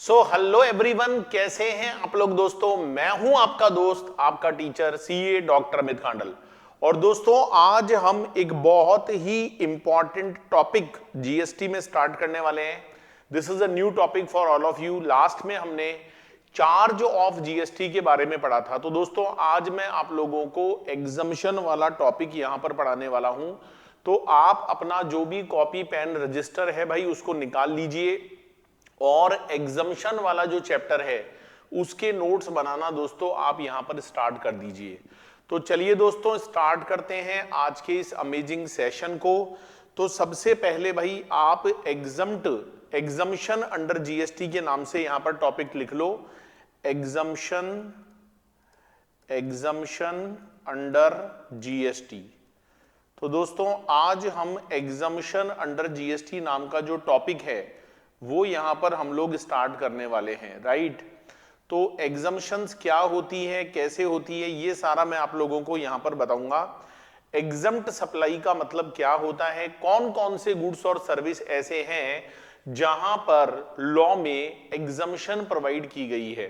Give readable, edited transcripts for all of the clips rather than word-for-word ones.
Hello everyone, कैसे हैं आप लोग दोस्तों। मैं हूं आपका दोस्त, आपका टीचर सीए डॉक्टर अमित कांडल। और दोस्तों आज हम एक बहुत ही इंपॉर्टेंट टॉपिक जीएसटी में स्टार्ट करने वाले हैं। This is a new topic for all of you. Last में हमने चार्ज ऑफ जीएसटी के बारे में पढ़ा था। तो दोस्तों आज मैं आप लोगों को एग्जम्पशन वाला टॉपिक यहां पर पढ़ाने वाला हूं। तो आप अपना जो भी कॉपी पेन रजिस्टर है भाई उसको निकाल लीजिए और एग्जम्पशन वाला जो चैप्टर है उसके नोट्स बनाना दोस्तों आप यहां पर स्टार्ट कर दीजिए। तो चलिए दोस्तों स्टार्ट करते हैं आज के इस अमेजिंग सेशन को। तो सबसे पहले भाई आप एग्जम्पशन अंडर जीएसटी के नाम से यहां पर टॉपिक लिख लो। Exemption under GST. तो दोस्तों आज हम एग्जम्पशन अंडर जीएसटी नाम का जो टॉपिक है वो यहां पर हम लोग स्टार्ट करने वाले हैं, राइट। तो एग्जम्पशंस क्या होती है, कैसे होती है, ये सारा मैं आप लोगों को यहां पर बताऊंगा। एग्जम्प्ट सप्लाई का मतलब क्या होता है, कौन कौन से गुड्स और सर्विस ऐसे हैं जहां पर लॉ में एग्जम्पशन प्रोवाइड की गई है।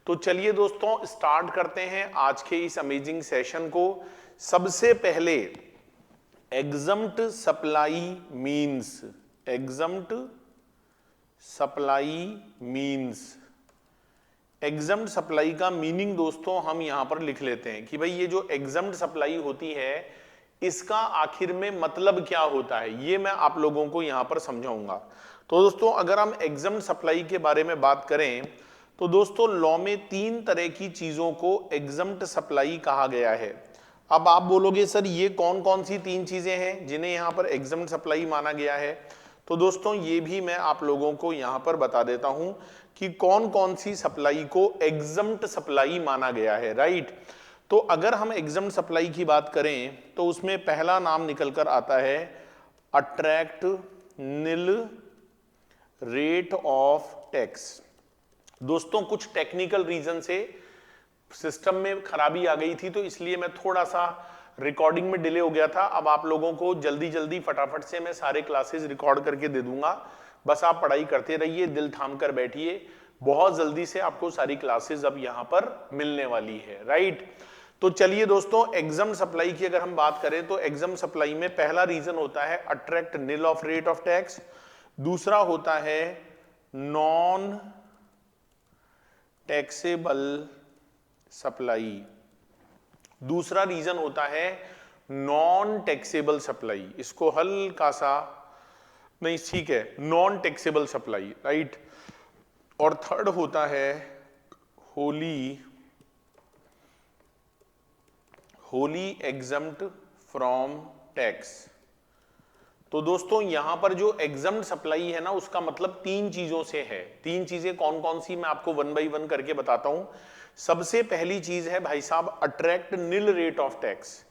तो चलिए दोस्तों स्टार्ट करते हैं आज के इस अमेजिंग सेशन को। सबसे पहले exempt supply means, exempt supply means, exempt supply का मीनिंग दोस्तों हम यहां पर लिख लेते हैं कि भाई ये जो एग्जम्प्ट सप्लाई होती है इसका आखिर में मतलब क्या होता है, ये मैं आप लोगों को यहां पर समझाऊंगा। तो दोस्तों अगर हम एग्जम्प्ट सप्लाई के बारे में बात करें तो दोस्तों लॉ में तीन तरह की चीजों को एग्जम्प्ट सप्लाई कहा गया है। अब आप बोलोगे सर ये कौन कौन सी तीन चीजें हैं जिन्हें यहां पर एग्जम्प्ट सप्लाई माना गया है। तो दोस्तों ये भी मैं आप लोगों को यहां पर बता देता हूं कि कौन कौन सी सप्लाई को एग्जम्प्ट सप्लाई माना गया है, राइट। तो अगर हम एग्जम्प्ट सप्लाई की बात करें तो उसमें पहला नाम निकल कर आता है attract nil rate of tax. दोस्तों कुछ टेक्निकल रीजन से सिस्टम में खराबी आ गई थी तो इसलिए मैं थोड़ा सा रिकॉर्डिंग में डिले हो गया था। अब आप लोगों को जल्दी जल्दी फटाफट से मैं सारे क्लासेस रिकॉर्ड करके दे दूंगा। बस आप पढ़ाई करते रहिए, दिल थाम कर बैठिए, बहुत जल्दी से आपको सारी क्लासेस अब यहां पर मिलने वाली है, राइट। तो चलिए दोस्तों एग्जम्प्ट सप्लाई की अगर हम बात करें तो एग्जम्प्ट सप्लाई में पहला रीजन होता है attract nil of rate of tax, दूसरा होता है नॉन टैक्सेबल सप्लाई, दूसरा रीजन होता है नॉन टैक्सेबल सप्लाई। इसको हल्का सा नहीं, ठीक है, नॉन टैक्सेबल सप्लाई, राइट। और थर्ड होता है होली एग्जम्प्ट फ्रॉम टैक्स। तो दोस्तों यहां पर जो एग्जम्प्ट सप्लाई है ना उसका मतलब तीन चीजों से है। तीन चीजें कौन कौन सी मैं आपको वन बाई वन करके बताता हूं। सबसे पहली चीज है भाई साहब attract nil rate of tax.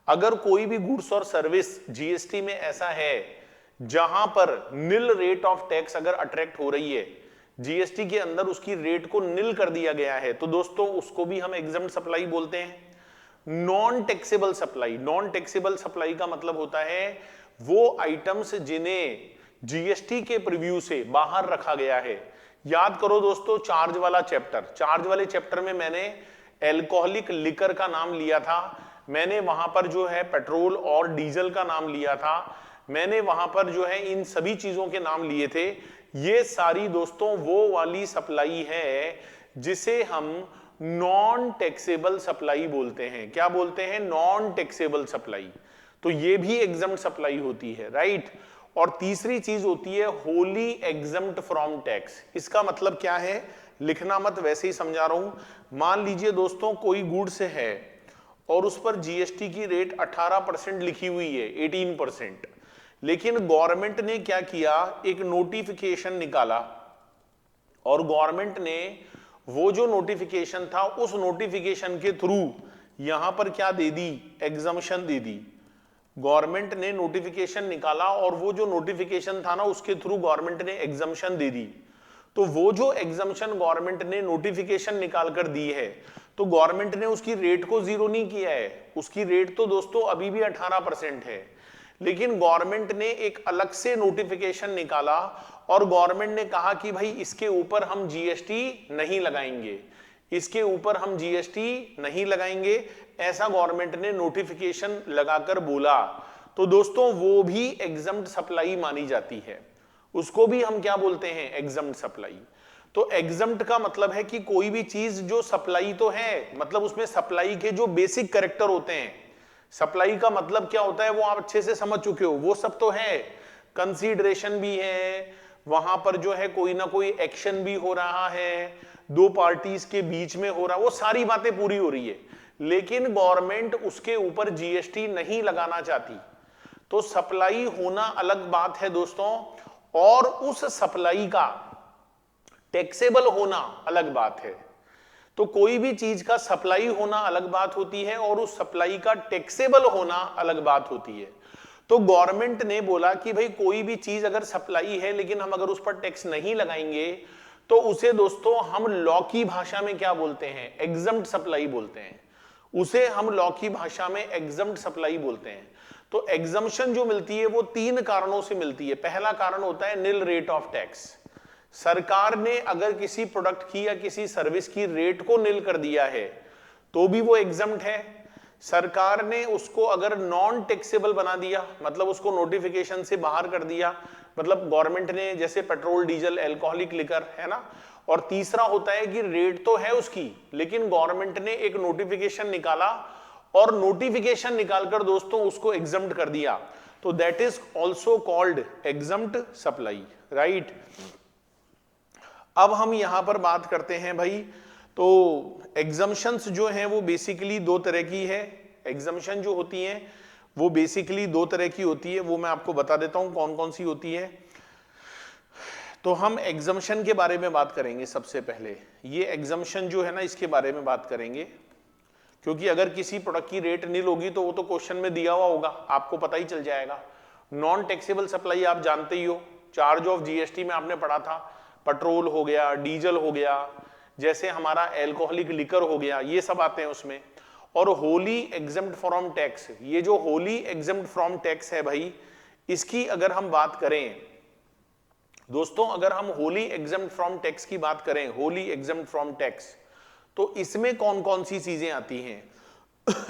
अगर कोई भी गुड्स और सर्विस जीएसटी में ऐसा है जहां पर निल रेट ऑफ टैक्स अगर अट्रैक्ट हो रही है, जीएसटी के अंदर उसकी रेट को निल कर दिया गया है, तो दोस्तों उसको भी हम एग्जम्प्ट सप्लाई बोलते हैं। Non taxable supply, non taxable supply का मतलब होता है वो आइटम्स जिन्हें जीएसटी के प्रीव्यू से बाहर रखा गया है। याद करो दोस्तों चार्ज वाला चैप्टर, चार्ज वाले चैप्टर में मैंने एल्कोहलिक लिकर का नाम लिया था, मैंने वहां पर जो है पेट्रोल और डीजल का नाम लिया था, मैंने वहां पर जो है इन सभी चीजों के नाम लिए थे। ये सारी दोस्तों वो वाली सप्लाई है जिसे हम नॉन टैक्सेबल सप्लाई बोलते हैं। क्या बोलते हैं? Non taxable supply. तो ये भी एग्जम्प्ट सप्लाई होती है, राइट। और तीसरी चीज होती है होली एग्जम्प्ट फ्रॉम टैक्स। इसका मतलब क्या है, लिखना मत, वैसे ही समझा रहा हूं। मान लीजिए दोस्तों कोई गुड्स है और उस पर जीएसटी की रेट 18% लिखी हुई है, 18%, लेकिन गवर्नमेंट ने क्या किया, एक नोटिफिकेशन निकाला और गवर्नमेंट ने वो जो नोटिफिकेशन था उस नोटिफिकेशन के थ्रू यहां पर क्या दे दी, एग्जम्पशन दे दी। गवर्नमेंट ने नोटिफिकेशन निकाला और वो जो नोटिफिकेशन था ना उसके थ्रू गवर्नमेंट ने एग्जम्पशन दे दी। तो वो जो एग्जम्पशन गवर्नमेंट ने नोटिफिकेशन निकाल कर दी है तो गवर्नमेंट ने उसकी रेट को जीरो नहीं किया है, उसकी रेट तो दोस्तों अभी भी 18% है। लेकिन गवर्नमेंट ने एक अलग से नोटिफिकेशन निकाला और गवर्नमेंट ने कहा कि भाई इसके ऊपर हम जीएसटी नहीं लगाएंगे, इसके ऊपर हम जीएसटी नहीं लगाएंगे, ऐसा गवर्नमेंट ने नोटिफिकेशन लगाकर बोला, तो दोस्तों वो भी एग्जम्प्ट सप्लाई मानी जाती है। उसको भी हम क्या बोलते हैं? Exempt supply. तो एग्जम्प्ट का मतलब है कि कोई भी चीज जो सप्लाई तो है, मतलब उसमें सप्लाई के जो बेसिक कैरेक्टर होते हैं, सप्लाई का मतलब क्या होता है वो आप अच्छे से समझ चुके हो, वो सब तो है। कंसीडरेशन भी है, वहां पर जो है कोई ना कोई एक्शन भी हो रहा है, दो पार्टीज के बीच में हो रहा, वो सारी बातें पूरी हो रही है, लेकिन गवर्नमेंट उसके ऊपर जीएसटी नहीं लगाना चाहती। तो सप्लाई होना अलग बात है दोस्तों, और उस सप्लाई का टैक्सेबल होना अलग बात है। तो कोई भी चीज का सप्लाई होना अलग बात होती है और उस सप्लाई का टैक्सेबल होना अलग बात होती है। तो गवर्नमेंट ने बोला कि भाई कोई भी चीज अगर सप्लाई है लेकिन हम अगर उस पर टैक्स नहीं लगाएंगे तो उसे दोस्तों हम लॉ की भाषा में क्या बोलते हैं? एग्जम्प्ट सप्लाई बोलते हैं। उसे हम लॉ की भाषा में एग्जम्प्ट सप्लाई बोलते हैं। तो एग्जम्पशन जो मिलती है वो तीन कारणों से मिलती है। पहला कारण होता है निल रेट ऑफ टैक्स। सरकार ने अगर किसी प्रोडक्ट की या किसी सर्विस की रेट को निल कर दिया है तो भी वो एग्जम्प्ट है। सरकार ने उसको अगर नॉन टैक्सेबल बना दिया, मतलब उसको नोटिफिकेशन से बाहर कर दिया, मतलब गवर्नमेंट ने, जैसे पेट्रोल, डीजल, अल्कोहलिक लिकर, है ना। और तीसरा होता है कि रेट तो है उसकी, लेकिन गवर्नमेंट ने एक नोटिफिकेशन निकाला और नोटिफिकेशन निकालकर दोस्तों उसको एग्जम्प्ट कर दिया, तो that is also called exempt supply, right. अब हम यहां पर बात करते हैं भाई, तो एग्जम्पशंस जो हैं वो बेसिकली दो तरह की है। एग्जम्पशन जो होती हैं वो बेसिकली दो तरह की होती है, वो मैं आपको बता देता हूं कौन कौन सी होती है। तो हम एग्जम्पशन के बारे में बात करेंगे सबसे पहले। ये एग्जम्पशन जो है ना, इसके बारे में बात करेंगे, क्योंकि अगर किसी प्रोडक्ट की रेट नील होगी तो वो तो क्वेश्चन में दिया हुआ होगा, आपको पता ही चल जाएगा। नॉन टैक्सेबल सप्लाई आप जानते ही हो, चार्ज ऑफ जीएसटी में आपने पढ़ा था, पेट्रोल हो गया, डीजल हो गया, जैसे हमारा एल्कोहलिक लिकर हो गया, ये सब आते हैं उसमें। और होली एग्जम्प्ट फ्रॉम टैक्स, ये जो होली एग्जम्प्ट फ्रॉम टैक्स है भाई, इसकी अगर हम बात करें दोस्तों, अगर हम होली एग्जम्प्ट फ्रॉम टैक्स की बात करें, होली एग्जम्प्ट फ्रॉम टैक्स, तो इसमें कौन कौन सी चीजें आती हैं?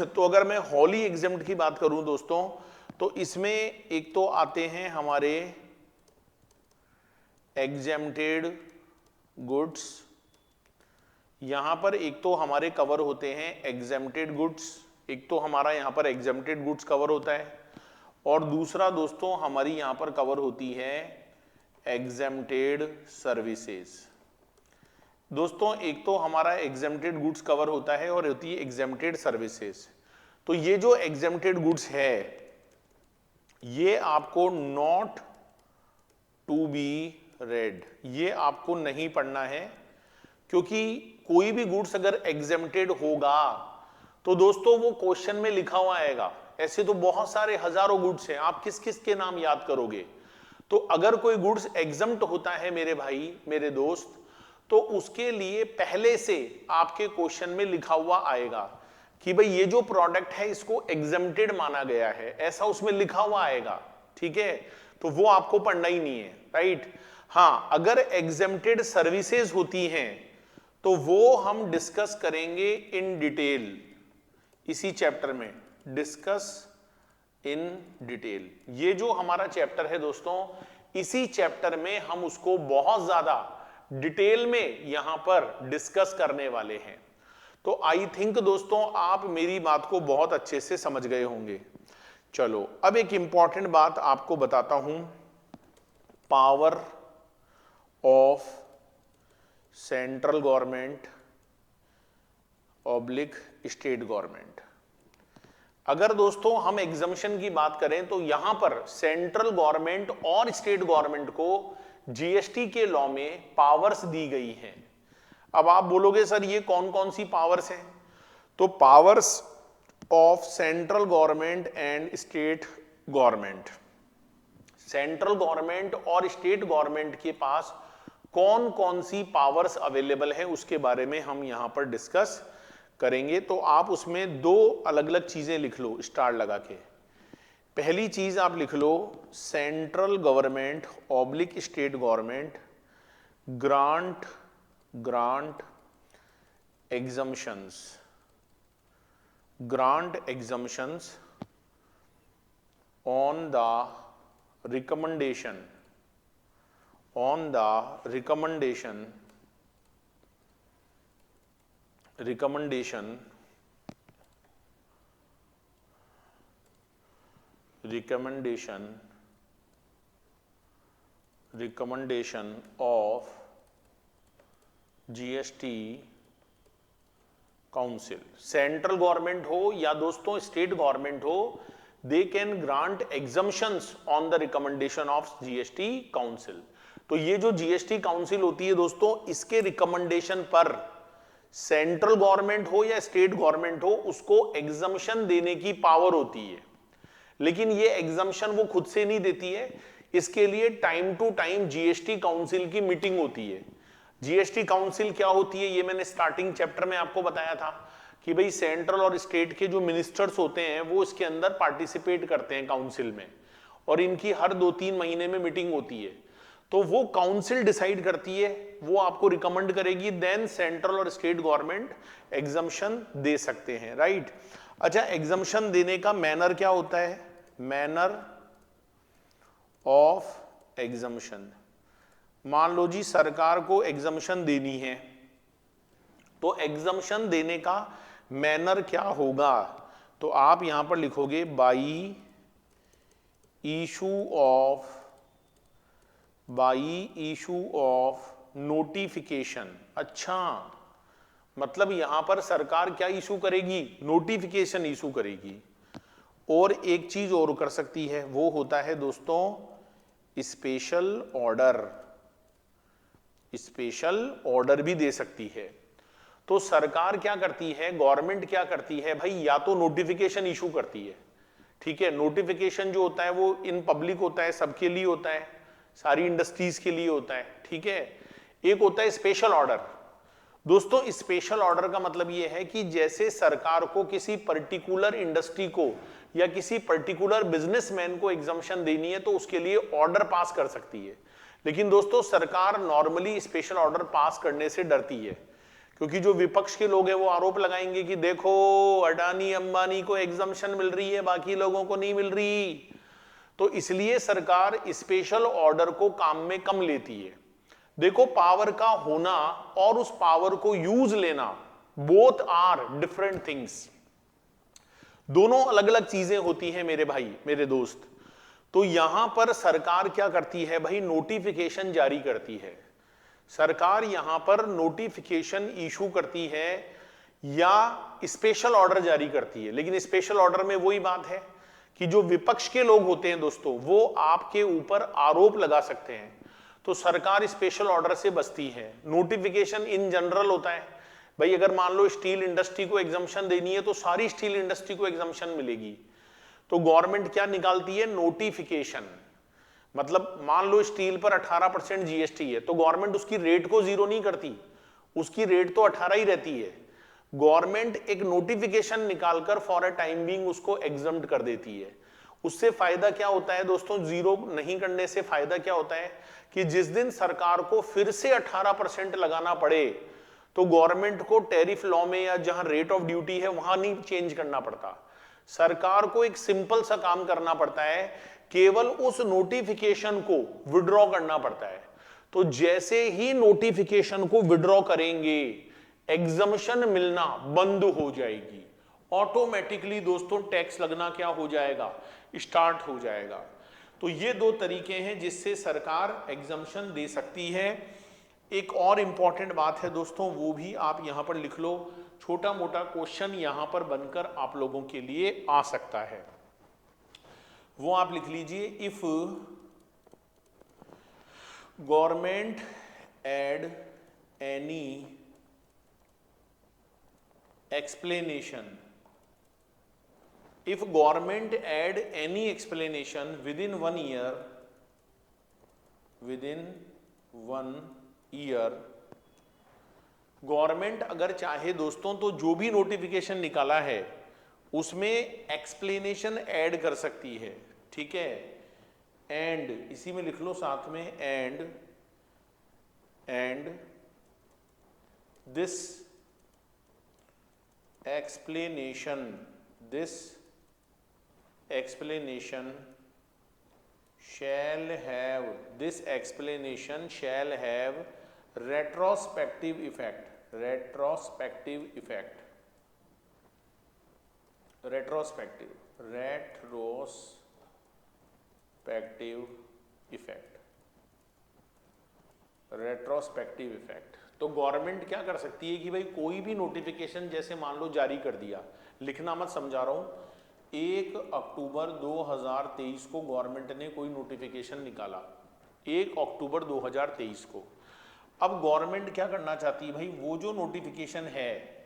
तो अगर मैं होली एग्जम्प्ट की बात करूं दोस्तों, तो इसमें एक तो आते हैं हमारे एग्जेम्प्टेड गुड्स, यहां पर एक तो हमारे कवर होते हैं एग्जेम्प्टेड गुड्स, एक तो हमारा यहां पर एग्जेम्प्टेड गुड्स कवर होता है, और दूसरा दोस्तों हमारी यहां पर कवर होती है एग्जेम्प्टेड सर्विसेज। दोस्तों एक तो हमारा एग्जेम्प्टेड गुड्स कवर होता है और होती है एग्जेम्प्टेड सर्विसेज। तो ये जो एग्जेम्प्टेड गुड्स है ये आपको नॉट टू बी रेड, ये आपको नहीं पढ़ना है, क्योंकि कोई भी गुड्स अगर एग्जेम्प्टेड होगा तो दोस्तों वो क्वेश्चन में लिखा हुआ आएगा। ऐसे तो बहुत सारे हजारों गुड्स हैं, आप किस किस के नाम याद करोगे? तो अगर कोई गुड्स एग्जम्प्ट होता है मेरे भाई, मेरे दोस्त, तो उसके लिए पहले से आपके क्वेश्चन में लिखा हुआ आएगा कि भाई ये जो प्रोडक्ट है इसको एग्जम्प्टेड माना गया है, ऐसा उसमें लिखा हुआ आएगा, ठीक है। तो वो आपको पढ़ना ही नहीं है, राइट। हाँ, अगर एग्जम्प्टेड सर्विसेज होती हैं तो वो हम डिस्कस करेंगे इन डिटेल इसी चैप्टर में, डिस्कस इन डिटेल। ये जो हमारा चैप्टर है दोस्तों, इसी चैप्टर में हम उसको बहुत ज्यादा डिटेल में यहां पर डिस्कस करने वाले हैं। तो आई थिंक दोस्तों आप मेरी बात को बहुत अच्छे से समझ गए होंगे। चलो अब एक इंपॉर्टेंट बात आपको बताता हूं, power of central government oblique state government. अगर दोस्तों हम एग्जम्पशन की बात करें तो यहां पर सेंट्रल गवर्नमेंट और स्टेट गवर्नमेंट को जीएसटी के लॉ में पावर्स दी गई हैं। अब आप बोलोगे सर ये कौन कौन सी पावर्स हैं? तो powers of central government and state government, central government और स्टेट गवर्नमेंट के पास कौन कौन सी पावर्स अवेलेबल है उसके बारे में हम यहां पर डिस्कस करेंगे। तो आप उसमें दो अलग अलग चीजें लिख लो स्टार लगा के। पहली चीज आप लिख लो, central government oblique state government grant exemptions on the recommendation of GST council. Central government हो या दोस्तों स्टेट गवर्नमेंट हो, they can grant exemptions on the recommendation of GST council. तो ये जो जीएसटी काउंसिल होती है दोस्तों, इसके रिकमेंडेशन पर सेंट्रल गवर्नमेंट हो या स्टेट गवर्नमेंट हो, उसको एग्जम्पशन देने की पावर होती है। लेकिन ये एग्जम्पशन वो खुद से नहीं देती है, इसके लिए time to time GST council की मीटिंग होती है। जीएसटी काउंसिल क्या होती है, ये मैंने स्टार्टिंग चैप्टर में आपको बताया था कि भाई सेंट्रल और स्टेट के जो मिनिस्टर्स होते हैं वो इसके अंदर पार्टिसिपेट करते हैं काउंसिल में, और इनकी हर 2-3 महीने में मीटिंग होती है। तो वो काउंसिल डिसाइड करती है, वो आपको रिकमेंड करेगी, देन सेंट्रल और स्टेट गवर्नमेंट एग्जम्पशन दे सकते हैं, राइट। अच्छा, एग्जम्पशन देने का मैनर क्या होता है, मैनर ऑफ एग्जम्पशन। मान लो जी सरकार को एग्जम्पशन देनी है, तो एग्जम्पशन देने का मैनर क्या होगा, तो आप यहां पर लिखोगे बाई इशू ऑफ नोटिफिकेशन। अच्छा, मतलब यहां पर सरकार क्या इशू करेगी, नोटिफिकेशन इशू करेगी। और एक चीज और कर सकती है, वो होता है दोस्तों स्पेशल ऑर्डर भी दे सकती है। तो सरकार क्या करती है, गवर्नमेंट क्या करती है भाई, या तो नोटिफिकेशन इशू करती है, ठीक है। नोटिफिकेशन जो होता है वो इन पब्लिक होता है, सबके लिए होता है, सारी इंडस्ट्रीज के लिए होता है, ठीक है। एक होता है स्पेशल ऑर्डर। दोस्तों स्पेशल ऑर्डर का मतलब ये है कि जैसे सरकार को किसी पर्टिकुलर इंडस्ट्री को या किसी पर्टिकुलर बिजनेसमैन को एग्जम्पशन देनी है तो उसके लिए ऑर्डर पास कर सकती है। लेकिन दोस्तों सरकार नॉर्मली स्पेशल ऑर्डर पास करने से डरती है, क्योंकि जो विपक्ष के लोग हैं वो आरोप लगाएंगे कि देखो अडानी अंबानी को एग्जम्पशन मिल रही है, बाकी लोगों को नहीं मिल रही। तो इसलिए सरकार स्पेशल ऑर्डर को काम में कम लेती है। देखो, पावर का होना और उस पावर को यूज लेना, बोथ आर डिफरेंट थिंग्स, दोनों अलग अलग चीजें होती हैं मेरे भाई मेरे दोस्त। तो यहां पर सरकार क्या करती है भाई, नोटिफिकेशन जारी करती है। सरकार यहां पर नोटिफिकेशन इशू करती है या स्पेशल ऑर्डर जारी करती है। लेकिन स्पेशल ऑर्डर में वही बात है कि जो विपक्ष के लोग होते हैं दोस्तों, वो आपके ऊपर आरोप लगा सकते हैं, तो सरकार स्पेशल ऑर्डर से बचती है। नोटिफिकेशन इन जनरल होता है भाई, अगर मान लो स्टील इंडस्ट्री को एग्जम्पशन देनी है तो सारी स्टील इंडस्ट्री को एग्जम्पशन मिलेगी। तो गवर्नमेंट क्या निकालती है, नोटिफिकेशन। मतलब मान लो स्टील पर 18% जीएसटी है, तो गवर्नमेंट उसकी रेट को 0 नहीं करती, उसकी रेट तो 18 ही रहती है। गवर्नमेंट एक नोटिफिकेशन निकालकर फॉर अ टाइम बीइंग उसको एग्जम्प्ट कर देती है। उससे फायदा क्या होता है दोस्तों, 0 नहीं करने से फायदा क्या होता है कि जिस दिन सरकार को फिर से 18% लगाना पड़े तो गवर्नमेंट को टैरिफ लॉ में या जहां रेट ऑफ ड्यूटी है वहां नहीं चेंज करना पड़ता। सरकार को एक सिंपल सा काम करना पड़ता है, केवल उस नोटिफिकेशन को विड्रॉ करना पड़ता है। तो जैसे ही नोटिफिकेशन को विड्रॉ करेंगे, एग्जम्पशन मिलना बंद हो जाएगी, ऑटोमेटिकली दोस्तों टैक्स लगना क्या हो जाएगा, स्टार्ट हो जाएगा। तो ये 2 तरीके हैं जिससे सरकार एग्जम्पशन दे सकती है। एक और इंपॉर्टेंट बात है दोस्तों, वो भी आप यहां पर लिख लो, छोटा मोटा क्वेश्चन यहां पर बनकर आप लोगों के लिए आ सकता है। वो आप लिख लीजिए, if government add any explanation, if government add any explanation within 1 year, government अगर चाहे दोस्तों तो जो भी नोटिफिकेशन निकाला है उसमें एक्सप्लेनेशन ऐड कर सकती है। ठीक है, एंड इसी में लिख लो साथ में, and this explanation shall have retrospective effect तो गवर्नमेंट क्या कर सकती है कि भाई कोई भी नोटिफिकेशन जैसे मान लो जारी कर दिया, लिखना मत, समझा रहा हूं, 1 अक्टूबर 2023 को गवर्नमेंट ने कोई नोटिफिकेशन निकाला, 1 अक्टूबर 2023 को। अब गवर्नमेंट क्या करना चाहती है भाई, वो जो नोटिफिकेशन है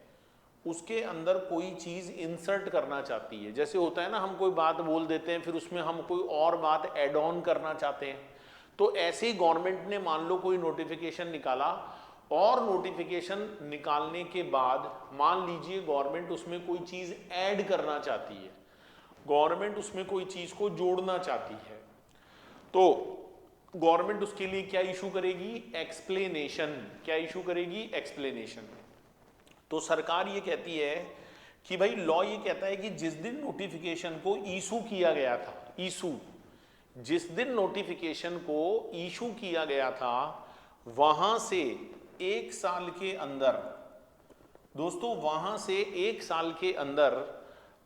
उसके अंदर कोई चीज इंसर्ट करना चाहती है। जैसे होता है ना, हम कोई बात बोल देते हैं फिर उसमें हम कोई और बात ऐड ऑन करना चाहते हैं, तो ऐसे ही गवर्नमेंट ने मान लो कोई नोटिफिकेशन निकाला और नोटिफिकेशन निकालने के बाद मान लीजिए गवर्नमेंट उसमें कोई चीज ऐड करना चाहती है, गवर्नमेंट उसमें कोई चीज को जोड़ना चाहती है, तो गवर्नमेंट उसके लिए क्या इशू करेगी, एक्सप्लेनेशन। क्या इशू करेगी, एक्सप्लेनेशन। तो सरकार ये कहती है कि भाई लॉ ये कहता है कि जिस दिन नोटिफिकेशन को इशू किया गया था, जिस दिन नोटिफिकेशन को इशू किया गया था वहां से 1 साल के अंदर, दोस्तों वहां से 1 साल के अंदर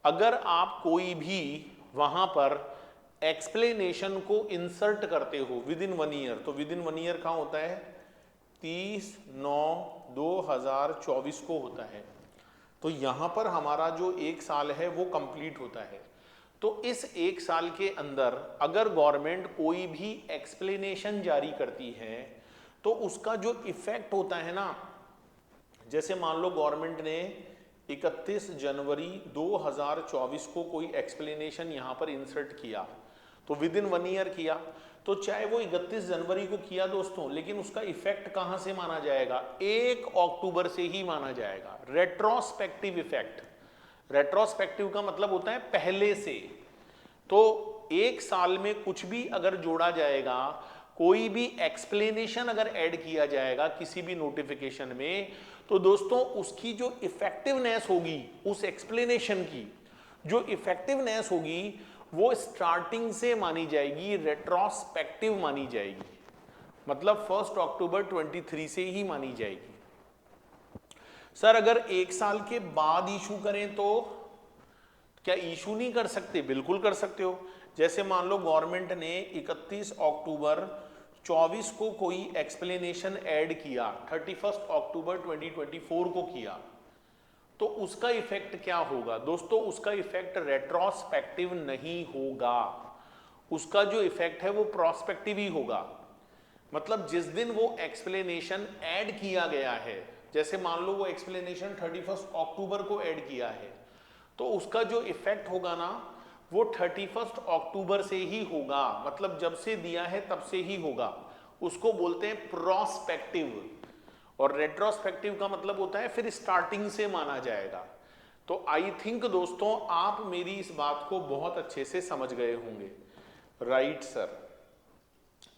अगर आप कोई भी वहां पर एक्सप्लेनेशन को इंसर्ट करते हो विद इन 1 ईयर, तो विद इन 1 ईयर कहां होता है, 30/9/2024 को होता है। तो यहां पर हमारा जो 1 साल है वो कंप्लीट होता है। तो इस 1 साल के अंदर अगर गवर्नमेंट कोई भी एक्सप्लेनेशन जारी करती है तो उसका जो इफेक्ट होता है ना, जैसे मान लो गवर्नमेंट ने 31 जनवरी 2024 को कोई एक्सप्लेनेशन यहां पर इंसर्ट किया, तो विद इन 1 ईयर किया, तो चाहे वो 31 जनवरी को किया दोस्तों, लेकिन उसका इफेक्ट कहां से माना जाएगा, 1 अक्टूबर से ही माना जाएगा। रेट्रोस्पेक्टिव इफेक्ट, रेट्रोस्पेक्टिव का मतलब होता है पहले से। तो 1 साल में कुछ भी अगर जोड़ा जाएगा, कोई भी एक्सप्लेनेशन अगर ऐड किया जाएगा किसी भी नोटिफिकेशन में, तो दोस्तों उसकी जो इफेक्टिवनेस होगी, उस एक्सप्लेनेशन की जो इफेक्टिवनेस होगी वो स्टार्टिंग से मानी जाएगी, रेट्रोस्पेक्टिव मानी जाएगी, मतलब 1 अक्टूबर 23 से ही मानी जाएगी। सर अगर 1 साल के बाद इशू करें तो क्या इशू नहीं कर सकते, बिल्कुल कर सकते हो। जैसे मान लो गवर्नमेंट ने 31 अक्टूबर 24 को कोई एक्सप्लेनेशन ऐड किया, 31 अक्टूबर 2024 को किया, तो उसका इफेक्ट क्या होगा दोस्तों, उसका इफेक्ट रेट्रोस्पेक्टिव नहीं होगा, उसका जो इफेक्ट है वो प्रोस्पेक्टिव ही होगा। मतलब जिस दिन वो एक्सप्लेनेशन ऐड किया गया है, जैसे मान लो वो एक्सप्लेनेशन 31 अक्टूबर को ऐड किया है, तो उसका जो इफेक्ट होगा ना वो 31 अक्टूबर से ही होगा, मतलब जब से दिया है तब से ही होगा, उसको बोलते हैं प्रोस्पेक्टिव। और रेट्रोस्पेक्टिव का मतलब होता है फिर स्टार्टिंग से माना जाएगा। तो आई थिंक दोस्तों आप मेरी इस बात को बहुत अच्छे से समझ गए होंगे, राइट सर।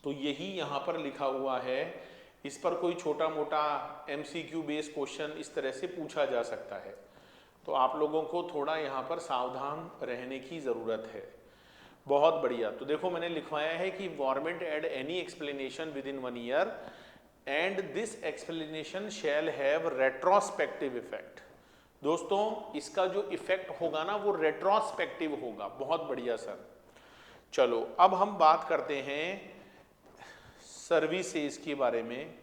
तो यही यहां पर लिखा हुआ है, इस पर कोई छोटा मोटा MCQ बेस्ड क्वेश्चन इस तरह से पूछा जा सकता है, तो आप लोगों को थोड़ा यहाँ पर सावधान रहने की ज़रूरत है। बहुत बढ़िया। तो देखो मैंने लिखवाया है कि government add any explanation with in 1 year and this explanation shall have retrospective effect. दोस्तों इसका जो इफेक्ट होगा ना वो रेट्रोस्पेक्टिव होगा। बहुत बढ़िया सर। चलो अब हम बात करते हैं सर्विसेज के बारे में।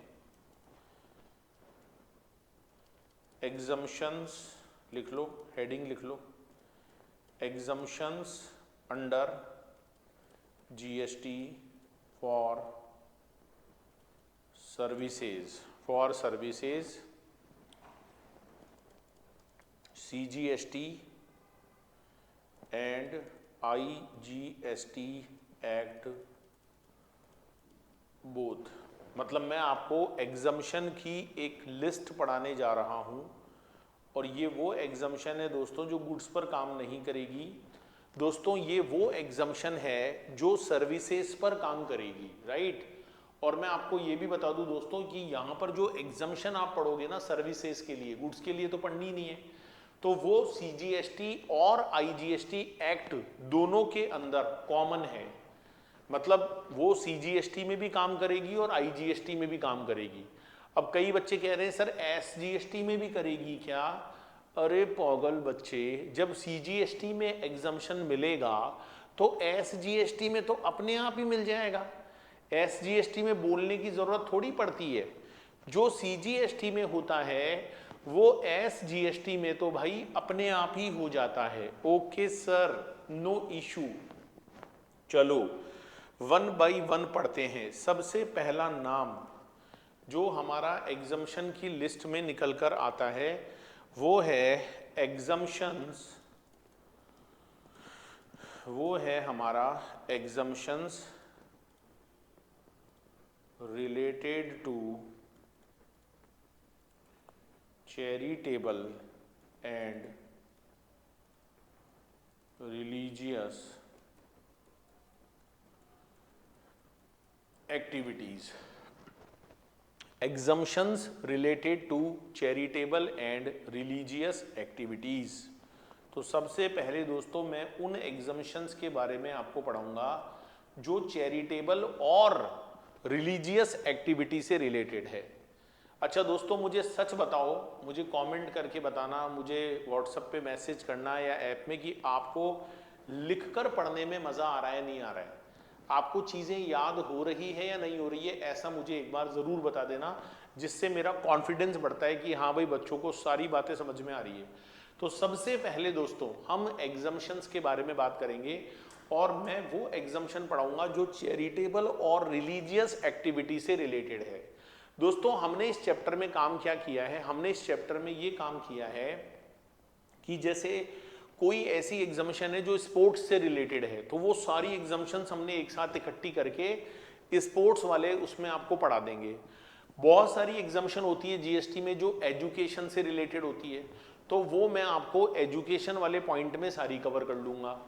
एग्जम्पशंस लिख लो, हेडिंग लिख लो, exemptions under GST for services, CGST and IGST act both. मतलब मैं आपको एग्जम्पशन की एक लिस्ट पढ़ाने जा रहा हूं और ये वो एग्जम्पशन है दोस्तों जो गुड्स पर काम नहीं करेगी, दोस्तों ये वो एग्जम्पशन है जो सर्विसेज पर काम करेगी, राइट। और मैं आपको ये भी बता दूं दोस्तों कि यहां पर जो एग्जम्पशन आप पढ़ोगे ना सर्विसेज के लिए, गुड्स के लिए तो पढ़नी नहीं है, तो वो सीजीएसटी और आईजीएसटी एक्ट दोनों के अंदर कॉमन है। मतलब वो सीजीएसटी में भी काम करेगी और आईजीएसटी में भी काम करेगी। अब कई बच्चे कह रहे हैं सर एसजीएसटी में भी करेगी क्या? अरे पागल बच्चे, जब सीजीएसटी में एग्जम्पशन मिलेगा तो एसजीएसटी में तो अपने आप ही मिल जाएगा। एसजीएसटी में बोलने की जरूरत थोड़ी पड़ती है। जो सीजीएसटी में होता है वो एसजीएसटी में तो भाई अपने आप ही हो जाता है। Okay sir, no issue. चलो 1 बाई 1 पढ़ते हैं। सबसे पहला नाम जो हमारा एग्जम्पशन की लिस्ट में निकल कर आता है वो है एग्जम्पशंस, वो है हमारा exemptions related to charitable and religious activities. Exemptions related to charitable and religious activities. तो सबसे पहले दोस्तों मैं उन एग्जम्पशंस के बारे में आपको पढ़ाऊंगा जो चैरिटेबल और रिलीजियस एक्टिविटी से रिलेटेड है। अच्छा दोस्तों मुझे सच बताओ, मुझे कमेंट करके बताना, मुझे व्हाट्सएप पे मैसेज करना या ऐप में कि आपको लिखकर पढ़ने में मजा आ रहा है नहीं आ रहा है, आपको चीजें याद हो रही है या नहीं हो रही है, ऐसा मुझे एक बार जरूर बता देना, जिससे मेरा कॉन्फिडेंस बढ़ता है कि हाँ भाई बच्चों को सारी बातें समझ में आ रही है। तो सबसे पहले दोस्तों हम एग्जम्पशंस के बारे में बात करेंगे और मैं वो एग्जम्पशन पढ़ाऊंगा जो चैरिटेबल और रिलीजियस एक्टिविटी से रिलेटेड है। दोस्तों हमने इस चैप्टर में काम क्या किया है, हमने इस चैप्टर में ये काम किया है कि जैसे कोई ऐसी एग्जम्पशन है जो स्पोर्ट्स से रिलेटेड है तो वो सारी एग्जम्पशंस हमने एक साथ इकट्ठी करके स्पोर्ट्स वाले उसमें आपको पढ़ा देंगे। बहुत सारी एग्जम्पशन होती है जीएसटी में जो एजुकेशन से रिलेटेड होती है, तो वो मैं आपको एजुकेशन वाले पॉइंट में सारी कवर कर लूंगा।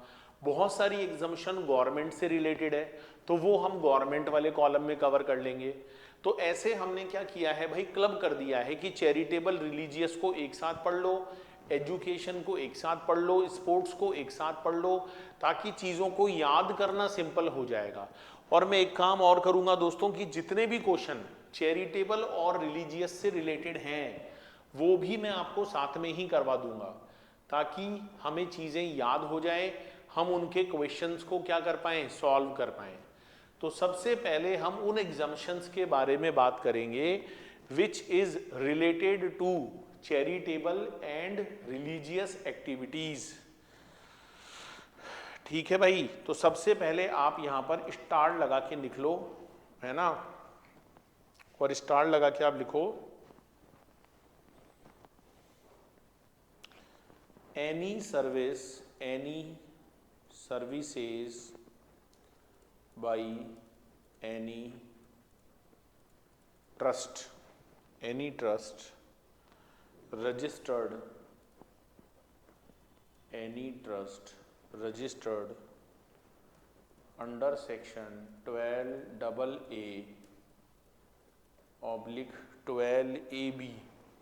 बहुत सारी एग्जम्पशन गवर्नमेंट से रिलेटेड है तो वो हम गवर्नमेंट वाले कॉलम में कवर कर लेंगे। तो ऐसे हमने क्या किया है भाई, क्लब कर दिया है कि चैरिटेबल रिलीजियस को एक साथ पढ़ लो, एजुकेशन को एक साथ पढ़ लो, स्पोर्ट्स को एक साथ पढ़ लो, ताकि चीज़ों को याद करना सिंपल हो जाएगा। और मैं एक काम और करूंगा दोस्तों कि जितने भी क्वेश्चन चैरिटेबल और रिलीजियस से रिलेटेड हैं वो भी मैं आपको साथ में ही करवा दूंगा, ताकि हमें चीज़ें याद हो जाए, हम उनके क्वेश्चंस को क्या कर पाएं, सॉल्व कर पाएं। तो सबसे पहले हम उन एग्जम्पशंस के बारे में बात करेंगे which is related to charitable and religious activities. ठीक है भाई, तो सबसे पहले आप यहां पर स्टार लगा के लिख लो, है ना, और स्टार लगा के आप लिखो any services by any trust registered under section 12AA oblique 12AB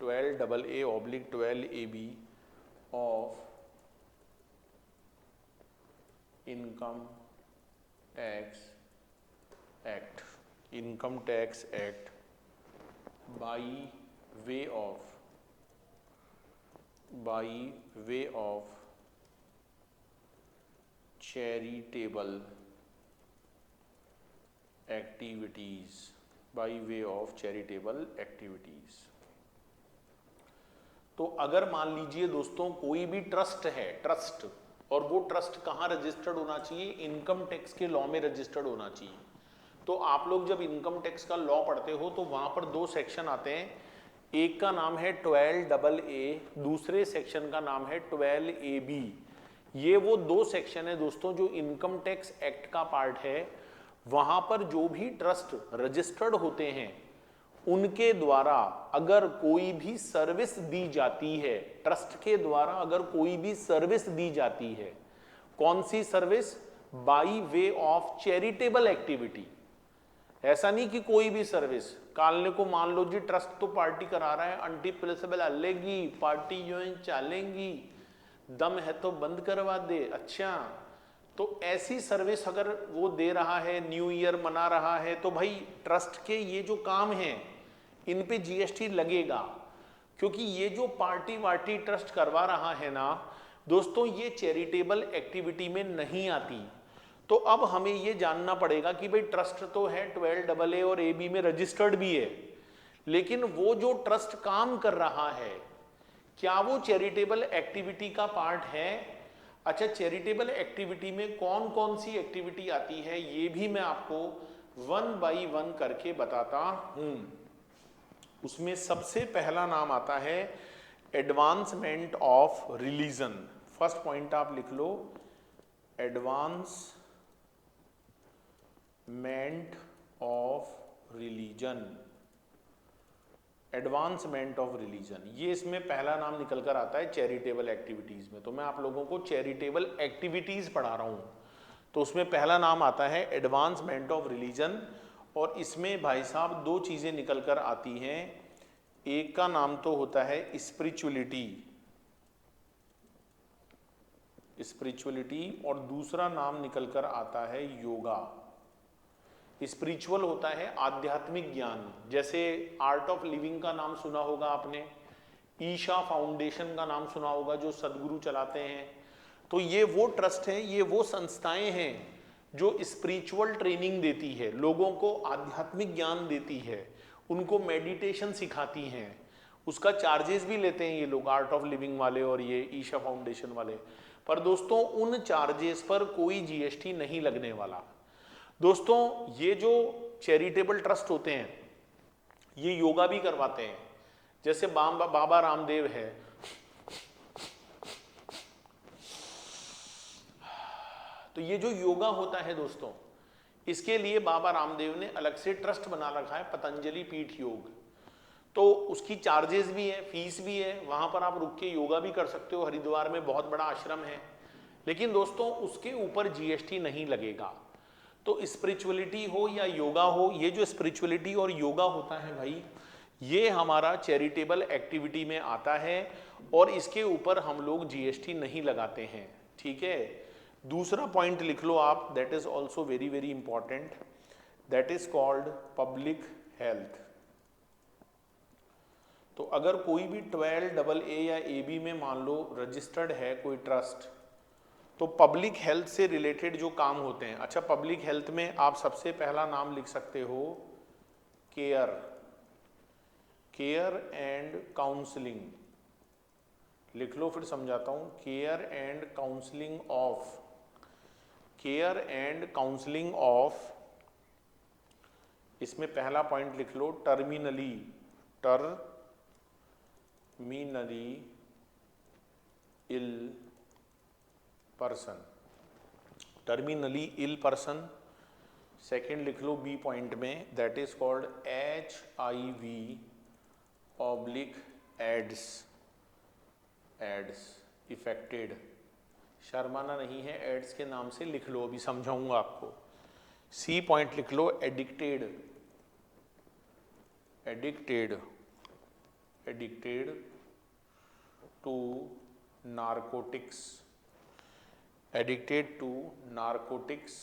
12AA oblique 12AB of income tax act by way of charitable activities। तो अगर मान लीजिए दोस्तों कोई भी ट्रस्ट है, ट्रस्ट, और वो ट्रस्ट कहाँ रजिस्टर्ड होना चाहिए, इनकम टैक्स के लॉ में रजिस्टर्ड होना चाहिए। तो आप लोग जब इनकम टैक्स का लॉ पढ़ते हो तो वहां पर दो सेक्शन आते हैं, एक का नाम है 12AA, दूसरे सेक्शन का नाम है 12AB। ये वो दो सेक्शन है दोस्तों जो इनकम टैक्स एक्ट का पार्ट है। वहां पर जो भी ट्रस्ट रजिस्टर्ड होते हैं उनके द्वारा अगर कोई भी सर्विस दी जाती है, ट्रस्ट के द्वारा अगर कोई भी सर्विस दी जाती है, कौन सी service? By way of charitable activity. ऐसा नहीं कि कोई भी सर्विस, कालने को मान लो जी ट्रस्ट तो पार्टी करा रहा है, अंटी प्रिंसिपल हलेगी, पार्टी जो है चलेंगी, दम है तो बंद करवा दे। अच्छा, तो ऐसी सर्विस अगर वो दे रहा है, न्यू ईयर मना रहा है, तो भाई ट्रस्ट के ये जो काम है इन पे जीएसटी लगेगा, क्योंकि ये जो पार्टी वार्टी ट्रस्ट करवा रहा है ना दोस्तों, ये चैरिटेबल एक्टिविटी में नहीं आती। तो अब हमें ये जानना पड़ेगा कि भाई ट्रस्ट तो है 12AA और AB में रजिस्टर्ड भी है, लेकिन वो जो ट्रस्ट काम कर रहा है क्या वो चैरिटेबल एक्टिविटी का पार्ट है? अच्छा, चैरिटेबल एक्टिविटी में कौन कौन सी एक्टिविटी आती है ये भी मैं आपको 1 बाई 1 करके बताता हूं। उसमें सबसे पहला नाम आता है advancement of religion. First point आप लिख लो, advancement of religion. Advancement of religion, ये इसमें पहला नाम निकल कर आता है चैरिटेबल एक्टिविटीज में। तो मैं आप लोगों को चैरिटेबल एक्टिविटीज पढ़ा रहा हूं, तो उसमें पहला नाम आता है एडवांसमेंट ऑफ रिलीजन। और इसमें भाई साहब दो चीजें निकल कर आती हैं, एक का नाम तो होता है स्पिरिचुअलिटी, और दूसरा नाम निकल कर आता है योगा। स्पिरिचुअल होता है आध्यात्मिक ज्ञान, जैसे आर्ट ऑफ लिविंग का नाम सुना होगा आपने, ईशा फाउंडेशन का नाम सुना होगा जो सदगुरु चलाते हैं। तो ये वो ट्रस्ट है, ये वो संस्थाएं हैं जो स्पिरिचुअल ट्रेनिंग देती है, लोगों को आध्यात्मिक ज्ञान देती है, उनको मेडिटेशन सिखाती हैं, उसका चार्जेस भी लेते हैं ये लोग, आर्ट ऑफ लिविंग वाले और ये ईशा फाउंडेशन वाले। पर दोस्तों उन चार्जेस पर कोई जीएसटी नहीं लगने वाला। दोस्तों ये जो चैरिटेबल ट्रस्ट होते हैं ये योगा भी करवाते हैं, जैसे बाबा रामदेव है, तो ये जो योगा होता है दोस्तों, इसके लिए बाबा रामदेव ने अलग से ट्रस्ट बना रखा है, पतंजलि पीठ योग। तो उसकी चार्जेस भी है, फीस भी है, वहां पर आप रुक के योगा भी कर सकते हो, हरिद्वार में बहुत बड़ा आश्रम है। लेकिन दोस्तों उसके ऊपर जीएसटी नहीं लगेगा। तो स्पिरिचुअलिटी हो या योगा हो, ये जो स्पिरिचुअलिटी और योगा होता है भाई, ये हमारा चैरिटेबल एक्टिविटी में आता है और इसके ऊपर हम लोग जीएसटी नहीं लगाते हैं, ठीक है। दूसरा पॉइंट लिख लो आप, that is also very very important, that is called public health. तो अगर कोई भी 12AA या AB में मान लो रजिस्टर्ड है कोई ट्रस्ट, तो पब्लिक हेल्थ से रिलेटेड जो काम होते हैं, अच्छा पब्लिक हेल्थ में आप सबसे पहला नाम लिख सकते हो केयर, केयर एंड काउंसलिंग लिख लो, फिर समझाता हूं, care and counselling of, care and counselling of, इसमें पहला पॉइंट लिख लो terminally, terminally ill person, terminally ill person. Second लिख लो बी पॉइंट में, that is called HIV oblique AIDS, AIDS affected, शर्माना नहीं है, एड्स के नाम से लिख लो, अभी समझाऊंगा आपको। सी पॉइंट लिख लो addicted, addicted, addicted to narcotics, addicted to narcotics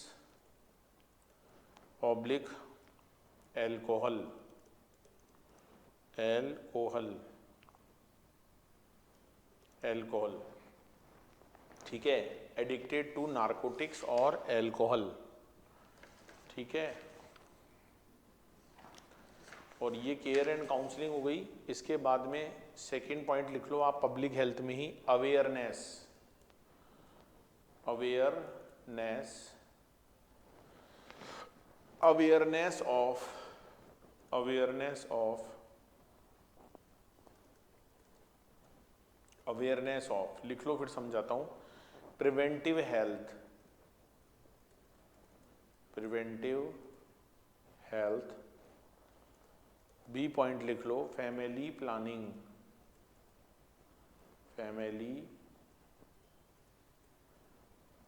oblique alcohol, alcohol, alcohol, ठीक है, एडिक्टेड टू नारकोटिक्स और एल्कोहल, ठीक है। और ये केयर एंड काउंसलिंग हो गई। इसके बाद में सेकंड पॉइंट लिख लो आप पब्लिक हेल्थ में ही, awareness, awareness, awareness of, awareness of, awareness of लिख लो, फिर समझाता हूं, preventive health, preventive health. B point लिख लो family planning, family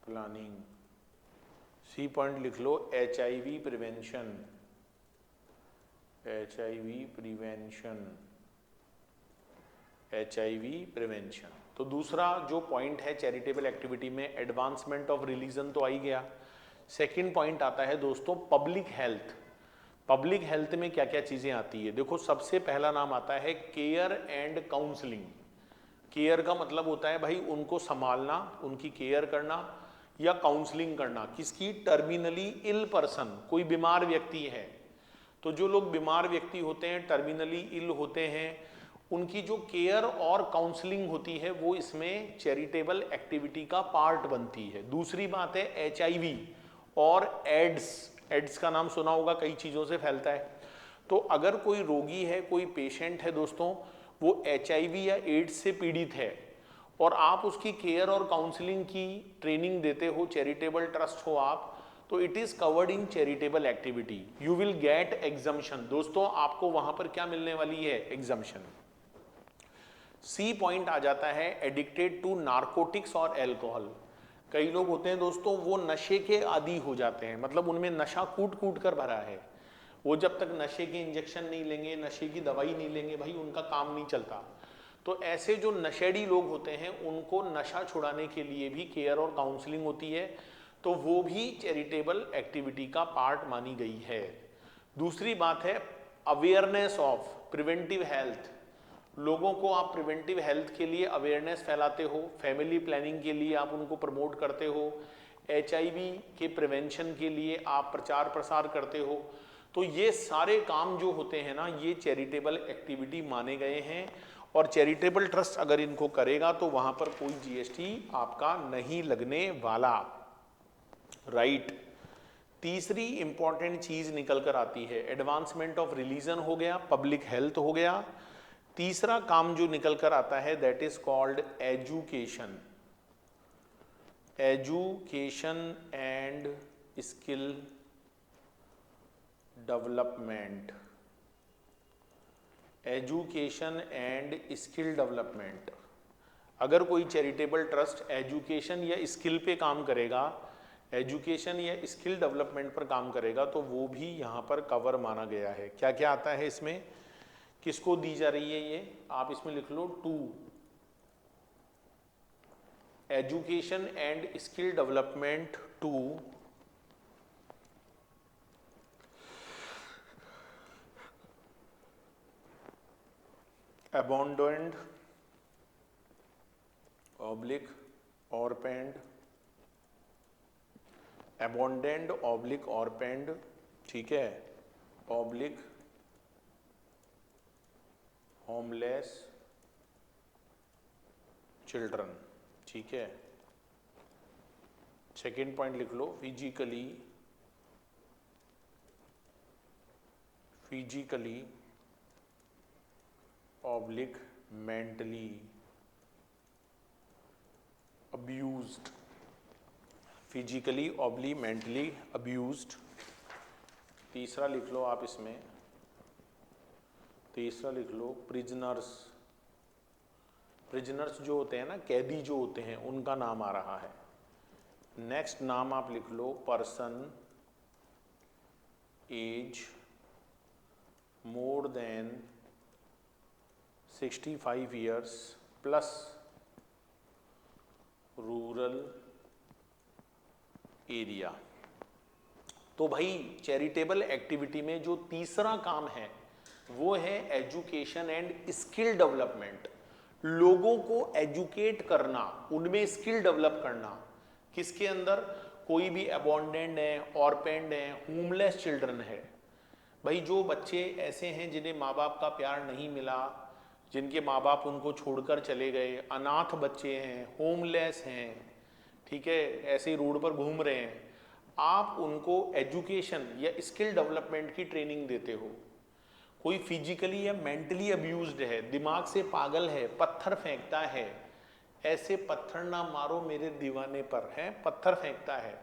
planning. C point लिख लो, HIV prevention, HIV prevention, HIV prevention. तो दूसरा जो पॉइंट है चैरिटेबल एक्टिविटी में, एडवांसमेंट ऑफ रिलीजन तो आ ही गया। सेकंड पॉइंट आता है दोस्तों पब्लिक हेल्थ। पब्लिक हेल्थ में क्या क्या चीजें आती है, देखो सबसे पहला नाम आता है केयर एंड काउंसलिंग। केयर का मतलब होता है भाई उनको संभालना, उनकी केयर करना या काउंसलिंग करना। किसकी? टर्मिनली इल पर्सन, कोई बीमार व्यक्ति है। तो जो लोग बीमार व्यक्ति होते हैं, टर्मिनली इल होते हैं, उनकी जो केयर और काउंसलिंग होती है वो इसमें चैरिटेबल एक्टिविटी का पार्ट बनती है। दूसरी बात है HIV और एड्स। एड्स का नाम सुना होगा, कई चीज़ों से फैलता है। तो अगर कोई रोगी है, कोई पेशेंट है दोस्तों, वो HIV या एड्स से पीड़ित है और आप उसकी केयर और काउंसलिंग की ट्रेनिंग देते हो, चैरिटेबल ट्रस्ट हो आप, तो it is covered in charitable activity, you will get exemption. दोस्तों आपको वहां पर क्या मिलने वाली है? एग्जम्पशन। सी पॉइंट आ जाता है एडिक्टेड टू नार्कोटिक्स और एल्कोहल। कई लोग होते हैं दोस्तों वो नशे के आदी हो जाते हैं, मतलब उनमें नशा कूट कूट कर भरा है। वो जब तक नशे के इंजेक्शन नहीं लेंगे, नशे की दवाई नहीं लेंगे, भाई उनका काम नहीं चलता। तो ऐसे जो नशेड़ी लोग होते हैं उनको नशा छुड़ाने के लिए भी केयर और काउंसलिंग होती है, तो वो भी चैरिटेबल एक्टिविटी का पार्ट मानी गई है। दूसरी बात है अवेयरनेस ऑफ प्रिवेंटिव हेल्थ। लोगों को आप प्रिवेंटिव हेल्थ के लिए अवेयरनेस फैलाते हो, फैमिली प्लानिंग के लिए आप उनको प्रमोट करते हो, HIV के प्रिवेंशन के लिए आप प्रचार प्रसार करते हो। तो ये सारे काम जो होते हैं ना, ये चैरिटेबल एक्टिविटी माने गए हैं, और चैरिटेबल ट्रस्ट अगर इनको करेगा तो वहां पर कोई GST आपका नहीं लगने वाला, राइट। तीसरी इंपॉर्टेंट चीज निकल कर आती है, एडवांसमेंट ऑफ रिलीजन हो गया, पब्लिक हेल्थ हो गया। तीसरा काम जो निकल कर आता है that is called education. Education and skill development. Education and skill development. अगर कोई चैरिटेबल ट्रस्ट एजुकेशन या स्किल पे काम करेगा, एजुकेशन या स्किल डेवलपमेंट पर काम करेगा, तो वो भी यहाँ पर कवर माना गया है। क्या क्या आता है इसमें, किसको दी जा रही है ये, आप इसमें लिख लो 2, education and skill development 2 abandoned oblique orphaned, abandoned oblique orphaned, ठीक है, ऑब्लिक होमलेस चिल्ड्रन, ठीक है। सेकेंड पॉइंट लिख लो physically oblique mentally abused, physically oblique mentally abused. तीसरा लिख लो आप इसमें, तीसरा लिख लो प्रिजनर्स। प्रिजनर्स जो होते हैं ना, कैदी जो होते हैं, उनका नाम आ रहा है। नेक्स्ट नाम आप लिख लो person age more than 65 years plus rural area. तो भाई चैरिटेबल एक्टिविटी में जो तीसरा काम है वो है एजुकेशन एंड स्किल डेवलपमेंट। लोगों को एजुकेट करना, उनमें स्किल डेवलप करना। किसके अंदर? कोई भी अबॉन्डेंड है, ऑर्फेंड है, होमलेस चिल्ड्रन है। भाई जो बच्चे ऐसे हैं जिन्हें माँ बाप का प्यार नहीं मिला, जिनके माँ बाप उनको छोड़कर चले गए, अनाथ बच्चे हैं, होमलेस हैं, ठीक है, ऐसे ही रोड पर घूम रहे हैं, आप उनको एजुकेशन या स्किल डेवलपमेंट की ट्रेनिंग देते हो। कोई फिजिकली या मेंटली अब्यूज्ड है, दिमाग से पागल है, पत्थर फेंकता है, ऐसे पत्थर ना मारो मेरे दीवाने पर, है पत्थर फेंकता है।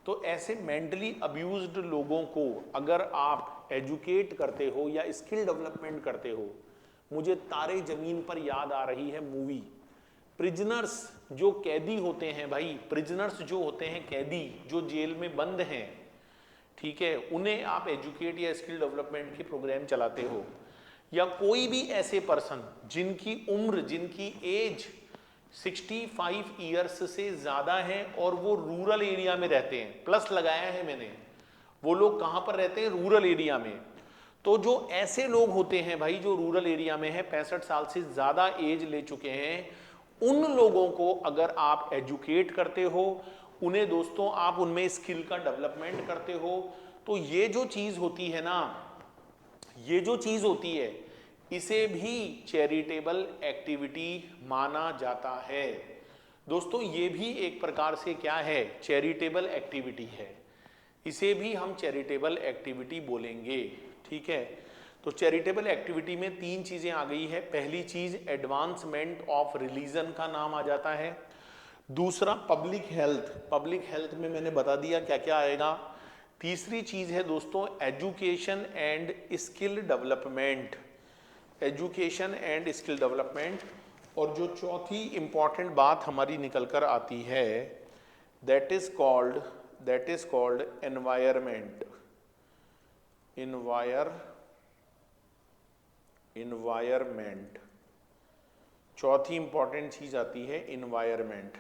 तो ऐसे मेंटली अब्यूज्ड लोगों को अगर आप एजुकेट करते हो या स्किल डेवलपमेंट करते हो, मुझे तारे जमीन पर याद आ रही है मूवी, प्रिजनर्स जो कैदी होते हैं भाई, प्रिजनर्स जो होते हैं कैदी, जो जेल में बंद हैं, ठीक है, उन्हें आप एजुकेट या स्किल डेवलपमेंट के प्रोग्राम चलाते हो, या कोई भी ऐसे पर्सन जिनकी उम्र, जिनकी एज 65 ईयर्स से ज्यादा है और वो रूरल एरिया में रहते हैं, प्लस लगाया है मैंने, वो लोग कहां पर रहते हैं, रूरल एरिया में। तो जो ऐसे लोग होते हैं भाई जो रूरल एरिया में है, 65 साल से ज्यादा एज ले चुके हैं, उन लोगों को अगर आप एजुकेट करते हो, उन्हें दोस्तों आप उनमें स्किल का डेवलपमेंट करते हो, तो ये जो चीज होती है ना, ये जो चीज होती है, इसे भी चैरिटेबल एक्टिविटी माना जाता है। दोस्तों ये भी एक प्रकार से क्या है, चैरिटेबल एक्टिविटी है, इसे भी हम चैरिटेबल एक्टिविटी बोलेंगे, ठीक है। तो चैरिटेबल एक्टिविटी में तीन चीजें आ गई है। पहली चीज एडवांसमेंट ऑफ रिलीजन का नाम आ जाता है। दूसरा पब्लिक हेल्थ, पब्लिक हेल्थ में मैंने बता दिया क्या क्या आएगा। तीसरी चीज है दोस्तों education and skill development, education and skill development. और जो चौथी इंपॉर्टेंट बात हमारी निकल कर आती है, that is called environment, environment. चौथी इंपॉर्टेंट चीज आती है इन्वायरमेंट।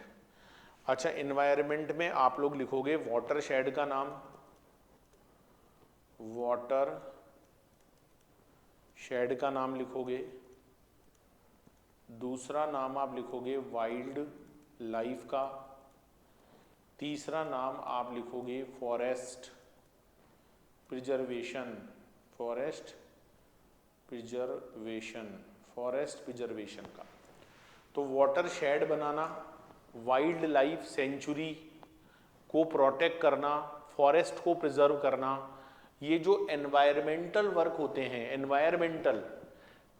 अच्छा, इन्वायरमेंट में आप लोग लिखोगे वाटर शेड का नाम, वाटर शेड का नाम लिखोगे। दूसरा नाम आप लिखोगे वाइल्ड लाइफ का। तीसरा नाम आप लिखोगे फॉरेस्ट प्रिजर्वेशन, फॉरेस्ट प्रिजर्वेशन का। तो वाटर शेड बनाना, वाइल्ड लाइफ सेंचुरी को प्रोटेक्ट करना, फॉरेस्ट को प्रिजर्व करना, ये जो एनवायरमेंटल वर्क होते हैं, एनवायरमेंटल,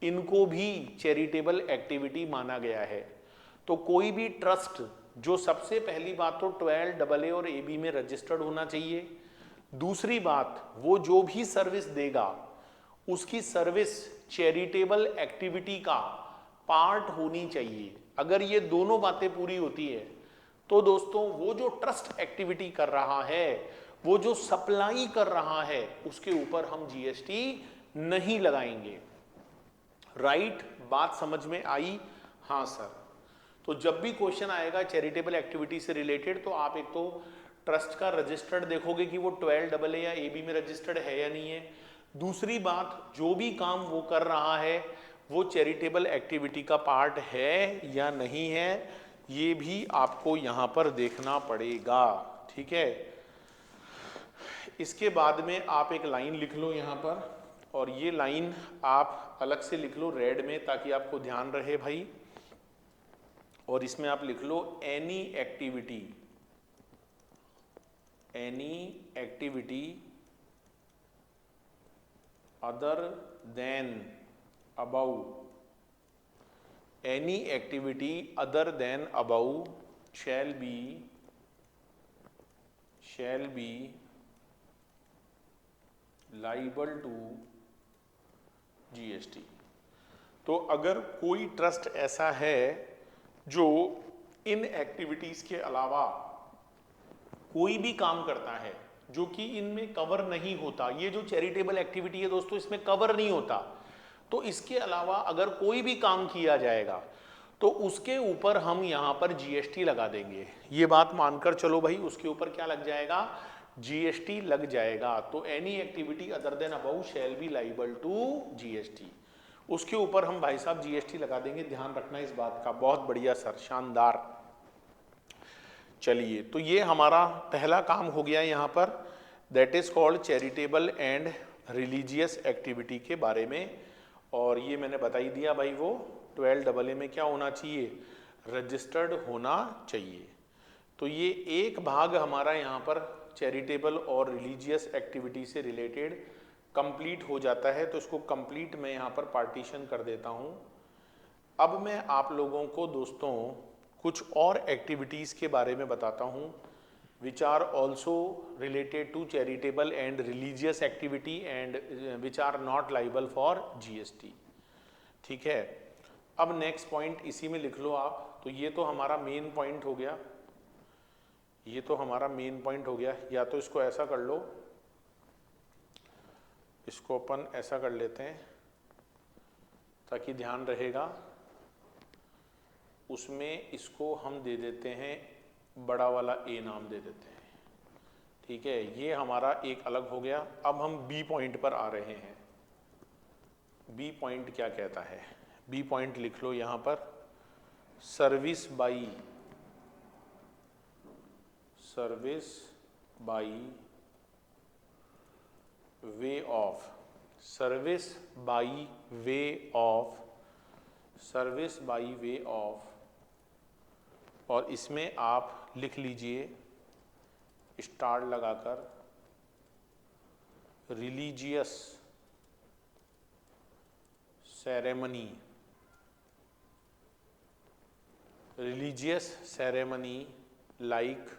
इनको भी चैरिटेबल एक्टिविटी माना गया है। तो कोई भी ट्रस्ट जो सबसे पहली बात तो 12 AA और AB में रजिस्टर्ड होना चाहिए। दूसरी बात, वो जो भी सर्विस देगा उसकी सर्विस चैरिटेबल एक्टिविटी का पार्ट होनी चाहिए। अगर ये दोनों बातें पूरी होती है तो दोस्तों वो जो ट्रस्ट एक्टिविटी कर रहा है, वो जो सप्लाई कर रहा है, उसके ऊपर हम GST नहीं लगाएंगे। राइट, बात समझ में आई? हाँ सर। तो जब भी क्वेश्चन आएगा चैरिटेबल एक्टिविटी से रिलेटेड, तो आप एक तो ट्रस्ट का रजिस्टर्ड देखोगे कि वो 12 AA या AB में रजिस्टर्ड है या नहीं है। दूसरी बात, जो भी काम वो कर रहा है वो चैरिटेबल एक्टिविटी का पार्ट है या नहीं है, ये भी आपको यहां पर देखना पड़ेगा, ठीक है। इसके बाद में आप एक लाइन लिख लो यहां पर, और ये लाइन आप अलग से लिख लो रेड में ताकि आपको ध्यान रहे भाई। और इसमें आप लिख लो any activity other than above, any activity other than above shall be liable to GST। तो अगर कोई ट्रस्ट ऐसा है जो इन एक्टिविटीज के अलावा कोई भी काम करता है जो कि इनमें कवर नहीं होता, ये जो चैरिटेबल एक्टिविटी है दोस्तों इसमें कवर नहीं होता, तो इसके अलावा अगर कोई भी काम किया जाएगा तो उसके ऊपर हम यहां पर GST लगा देंगे। ये बात मानकर चलो भाई, उसके ऊपर क्या लग जाएगा, GST लग जाएगा। तो any activity other than above shall be liable to GST, उसके ऊपर हम भाई साहब GST लगा देंगे। ध्यान रखना इस बात का। बहुत बढ़िया सर, शानदार। चलिए, तो ये हमारा पहला काम हो गया यहाँ पर, that is called charitable and religious activity के बारे में। और ये मैंने बता ही दिया भाई, वो 12 AA में क्या होना चाहिए, रजिस्टर्ड होना चाहिए। तो ये एक भाग हमारा यहाँ पर चैरिटेबल और रिलीजियस एक्टिविटी से रिलेटेड कंप्लीट हो जाता है। तो इसको कंप्लीट मैं यहाँ पर पार्टीशन कर देता हूँ। अब मैं आप लोगों को दोस्तों कुछ और एक्टिविटीज़ के बारे में बताता हूँ, which are also related to charitable and religious activity and which are not liable for GST, ठीक है। अब नेक्स्ट पॉइंट इसी में लिख लो आप, तो ये तो हमारा मेन पॉइंट हो गया, ये तो हमारा मेन पॉइंट हो गया। या तो इसको ऐसा कर लो, इसको अपन ऐसा कर लेते हैं ताकि ध्यान रहेगा, उसमें इसको हम दे देते हैं बड़ा वाला ए नाम दे देते हैं, ठीक है। ये हमारा एक अलग हो गया। अब हम बी पॉइंट पर आ रहे हैं। बी पॉइंट क्या कहता है? बी पॉइंट लिख लो यहां पर, service by way of, service by way of, service by way of, और इसमें आप लिख लीजिए स्टार लगाकर religious ceremony, religious ceremony like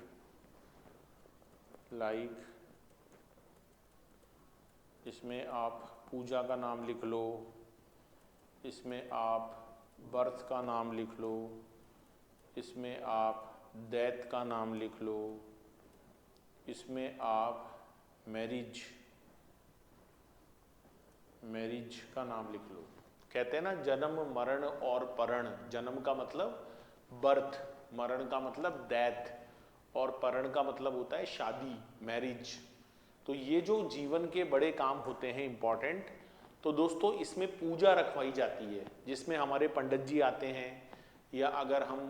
इसमें आप पूजा का नाम लिख लो, इसमें आप बर्थ का नाम लिख लो, इसमें आप डेथ का नाम लिख लो, इसमें आप मैरिज का नाम लिख लो। कहते हैं ना जन्म मरण और परण, जन्म का मतलब बर्थ, मरण का मतलब डेथ, और परण का मतलब होता है शादी, मैरिज। तो ये जो जीवन के बड़े काम होते हैं इंपॉर्टेंट, तो दोस्तों इसमें पूजा रखवाई जाती है, जिसमें हमारे पंडित जी आते हैं, या अगर हम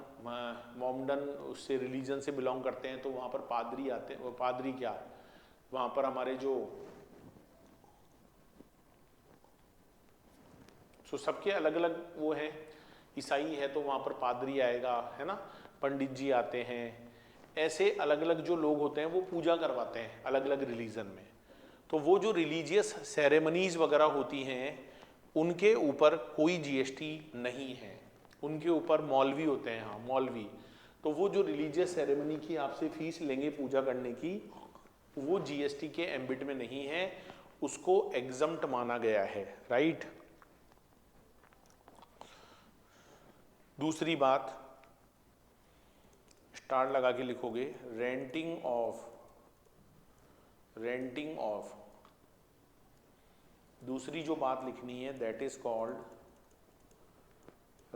मोमडन उससे रिलीजन से बिलोंग करते हैं तो वहाँ पर पादरी आते हैं, और पादरी क्या, वहाँ पर हमारे जो तो सबके अलग अलग वो हैं। ईसाई है तो वहाँ पर पादरी आएगा, है ना, पंडित जी आते हैं, ऐसे अलग अलग जो लोग होते हैं वो पूजा करवाते हैं अलग अलग रिलीजन में। तो वो जो रिलीजियस सेरेमनीज वगैरह होती हैं उनके ऊपर कोई जीएसटी नहीं है, उनके ऊपर मौलवी होते हैं, हाँ मौलवी। तो वो जो रिलीजियस सेरेमनी की आपसे फीस लेंगे पूजा करने की, वो जीएसटी के एम्बिट में नहीं है, उसको एग्जम्प्ट माना गया है, राइट। दूसरी बात, स्टार लगा के लिखोगे, रेंटिंग ऑफ, दूसरी जो बात लिखनी है that is called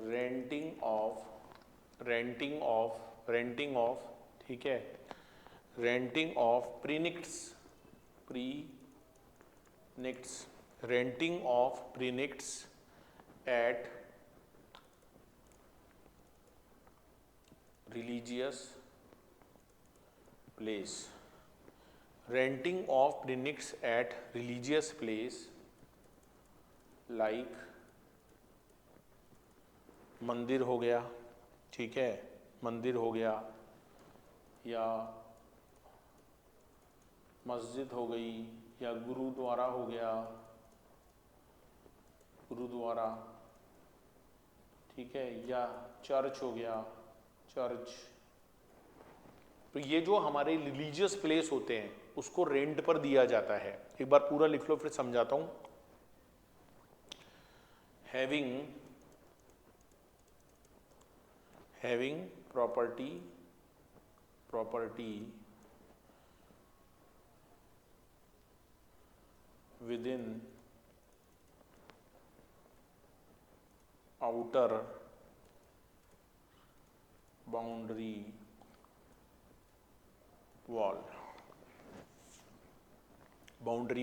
renting of, ठीक है, renting of precincts, renting of precincts at religious place, renting of premix at religious place like मंदिर हो गया, ठीक है, मंदिर हो गया, या मस्जिद हो गई, या गुरुद्वारा हो गया, गुरुद्वारा, ठीक है, या चर्च हो गया, चर्च। तो ये जो हमारे रिलीजियस प्लेस होते हैं उसको रेंट पर दिया जाता है। एक बार पूरा लिख लो फिर समझाता हूं। Having property within outer boundary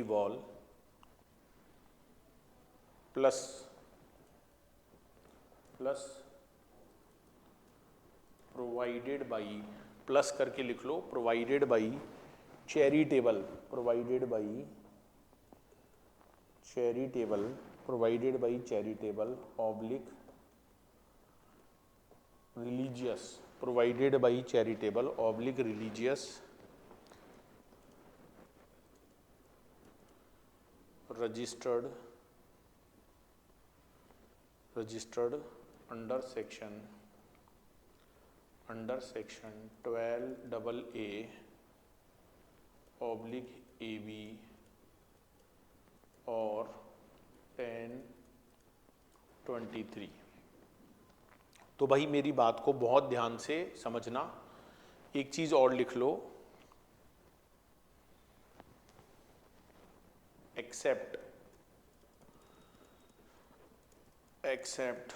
wall plus provided by, plus करके लिख लो, provided by charitable oblique religious registered under section 12AA/AB और 1023, तो भाई मेरी बात को बहुत ध्यान से समझना। एक चीज और लिख लो, एक्सेप्ट एक्सेप्ट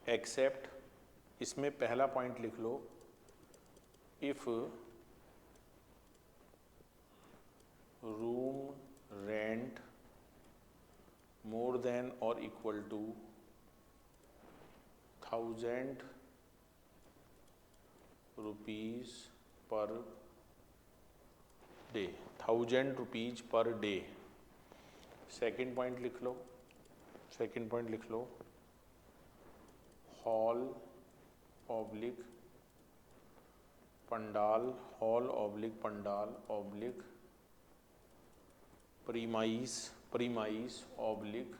एक्सेप्ट इसमें पहला पॉइंट लिख लो, if room rent more than और equal to 1000 rupees per day, 1000 rupees per day. Second point लिख लो, सेकेंड पॉइंट लिख लो, hall oblique pandal, hall oblique pandal oblique premise, premise oblique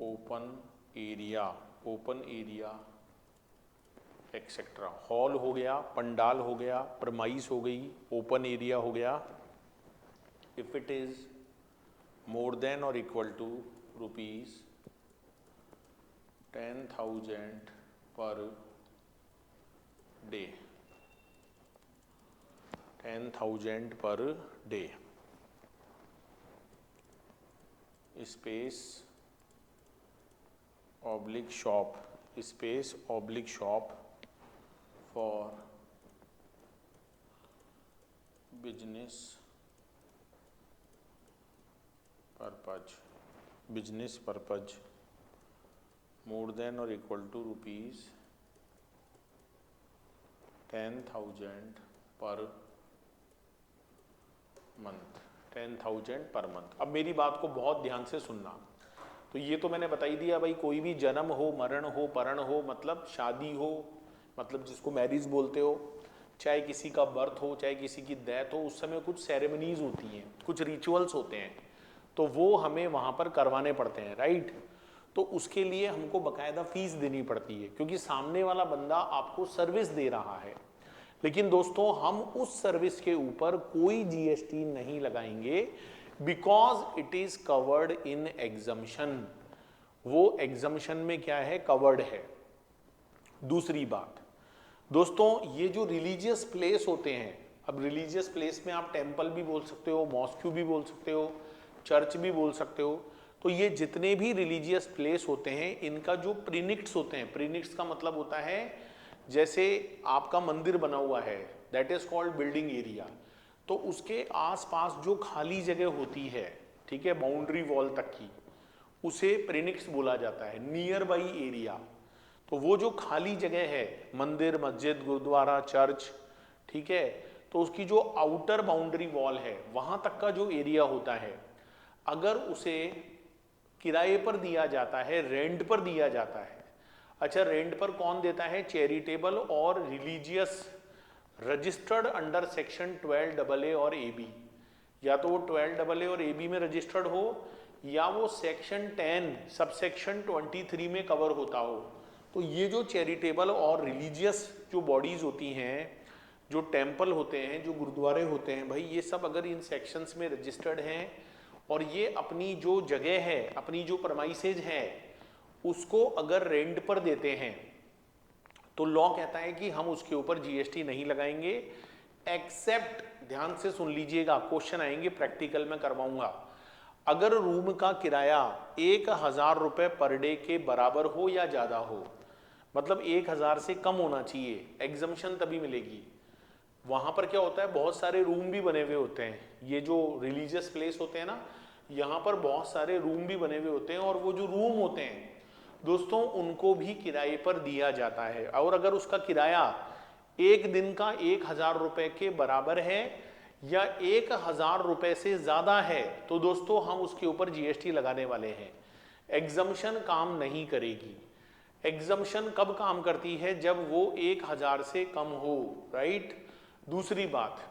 open area, open area etcetera. Hall हो गया, पंडाल हो गया, premise हो गई, ओपन एरिया हो गया। If it is more than और equal to rupees 10,000 per day, 10,000 per day, space oblique shop, space oblique shop for business purpose, business purpose more than और equal to rupees 10,000 per month, 10,000 per month. अब मेरी बात को बहुत ध्यान से सुनना। तो ये तो मैंने बता ही दिया भाई, कोई भी जन्म हो, मरण हो, परण हो, मतलब शादी हो, मतलब जिसको मैरिज बोलते हो, चाहे किसी का बर्थ हो, चाहे किसी की डेथ हो, उस समय कुछ सेरेमनीज होती हैं, कुछ रिचुअल्स होते हैं, तो वो हमें वहाँ पर करवाने पड़ते हैं, राइट। तो उसके लिए हमको बकायदा फीस देनी पड़ती है, क्योंकि सामने वाला बंदा आपको सर्विस दे रहा है। लेकिन दोस्तों हम उस सर्विस के ऊपर कोई जीएसटी नहीं लगाएंगे, because it is covered in exemption. वो एग्जम्पशन में क्या है, कवर्ड है। दूसरी बात दोस्तों, ये जो रिलीजियस प्लेस होते हैं, अब रिलीजियस प्लेस में आप टेम्पल भी बोल सकते हो, मॉस्क्यू भी बोल सकते हो, चर्च भी बोल सकते हो, तो ये जितने भी रिलीजियस प्लेस होते हैं, इनका जो प्रीनिक्ट्स होते हैं, प्रीनिक्ट्स का मतलब होता है जैसे आपका मंदिर बना हुआ है, that is called building area, तो उसके आसपास जो खाली जगह होती है, ठीक है, बाउंड्री वॉल तक की, उसे प्रीनिक्ट्स बोला जाता है, नियर बाई एरिया। तो वो जो खाली जगह है, मंदिर, मस्जिद, गुरुद्वारा, चर्च, ठीक है, तो उसकी जो आउटर बाउंड्री वॉल है, वहां तक का जो एरिया होता है, अगर उसे किराए पर दिया जाता है, रेंट पर दिया जाता है। अच्छा, रेंट पर कौन देता है, चैरिटेबल और religious registered under section 12AA और AB, या तो वो 12AA और AB में रजिस्टर्ड हो, या वो सेक्शन 10 सब सेक्शन 23 में कवर होता हो। तो ये जो चैरिटेबल और रिलीजियस जो बॉडीज होती हैं, जो टेम्पल होते हैं, जो गुरुद्वारे होते हैं, भाई ये सब अगर इन सेक्शंस में रजिस्टर्ड हैं और ये अपनी जो जगह है, अपनी जो प्रमाइसेज है, उसको अगर रेंट पर देते हैं, तो लॉ कहता है कि हम उसके ऊपर जीएसटी नहीं लगाएंगे, एक्सेप्ट, ध्यान से सुन लीजिएगा, क्वेश्चन आएंगे, प्रैक्टिकल में करवाऊंगा, अगर रूम का किराया 1,000 रुपए पर डे के बराबर हो या ज्यादा हो, मतलब 1,000 से कम होना चाहिए, एग्जम्पशन तभी मिलेगी। वहां पर क्या होता है, बहुत सारे रूम भी बने हुए होते हैं, ये जो रिलीजियस प्लेस होते हैं ना, यहाँ पर बहुत सारे रूम भी बने हुए होते हैं, और वो जो रूम होते हैं दोस्तों, उनको भी किराए पर दिया जाता है, और अगर उसका किराया एक दिन का 1,000 रुपए के बराबर है या 1,000 रुपए से ज्यादा है, तो दोस्तों हम उसके ऊपर जीएसटी लगाने वाले हैं। एग्जम्पशन काम नहीं करेगी। एग्जम्पशन कब काम करती है, जब वो 1,000 से कम हो, राइट। दूसरी बात,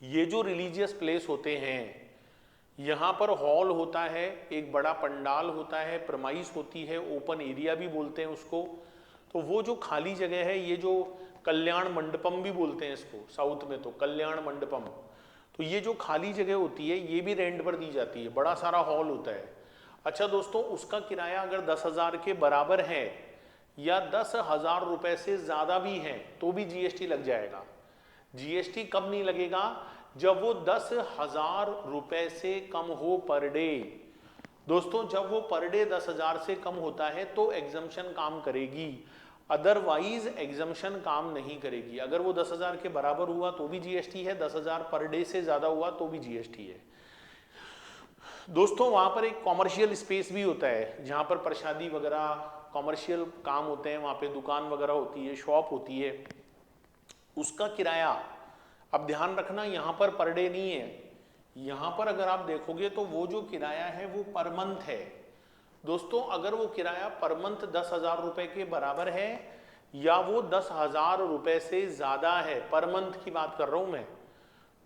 ये जो रिलीजियस प्लेस होते हैं, यहाँ पर हॉल होता है, एक बड़ा पंडाल होता है, प्रमाइस होती है, ओपन एरिया भी बोलते हैं उसको, तो वो जो खाली जगह है, ये जो कल्याण मंडपम भी बोलते हैं इसको, साउथ में तो कल्याण मंडपम, तो तो ये जो खाली जगह होती है ये भी रेंट पर दी जाती है, बड़ा सारा हॉल होता है। अच्छा दोस्तों, उसका किराया अगर 10,000 के बराबर है या 10,000 रुपए से ज्यादा भी है तो भी जीएसटी लग जाएगा। जीएसटी कब नहीं लगेगा? जब वो 10,000 रुपए से कम हो पर डे। दोस्तों जब वो पर डे 10,000 से कम होता है तो एग्जम्पशन काम करेगी, अदरवाइज एग्जम्पशन काम नहीं करेगी। अगर वो 10,000 के बराबर हुआ तो भी जीएसटी है, 10,000 पर डे से ज्यादा हुआ तो भी जीएसटी है। दोस्तों वहां पर एक कॉमर्शियल स्पेस भी होता है जहां पर प्रसादी वगैरह कॉमर्शियल काम होते हैं, वहां पे दुकान वगैरह होती है, शॉप होती है, उसका किराया अब ध्यान रखना यहां पर डे नहीं है। यहां पर अगर आप देखोगे तो वो जो किराया है वो पर मंथ है। दोस्तों अगर वो किराया पर मंथ 10,000 रुपए के बराबर है या वो 10,000 रुपए से ज्यादा है, पर मंथ की बात कर रहा हूं मैं,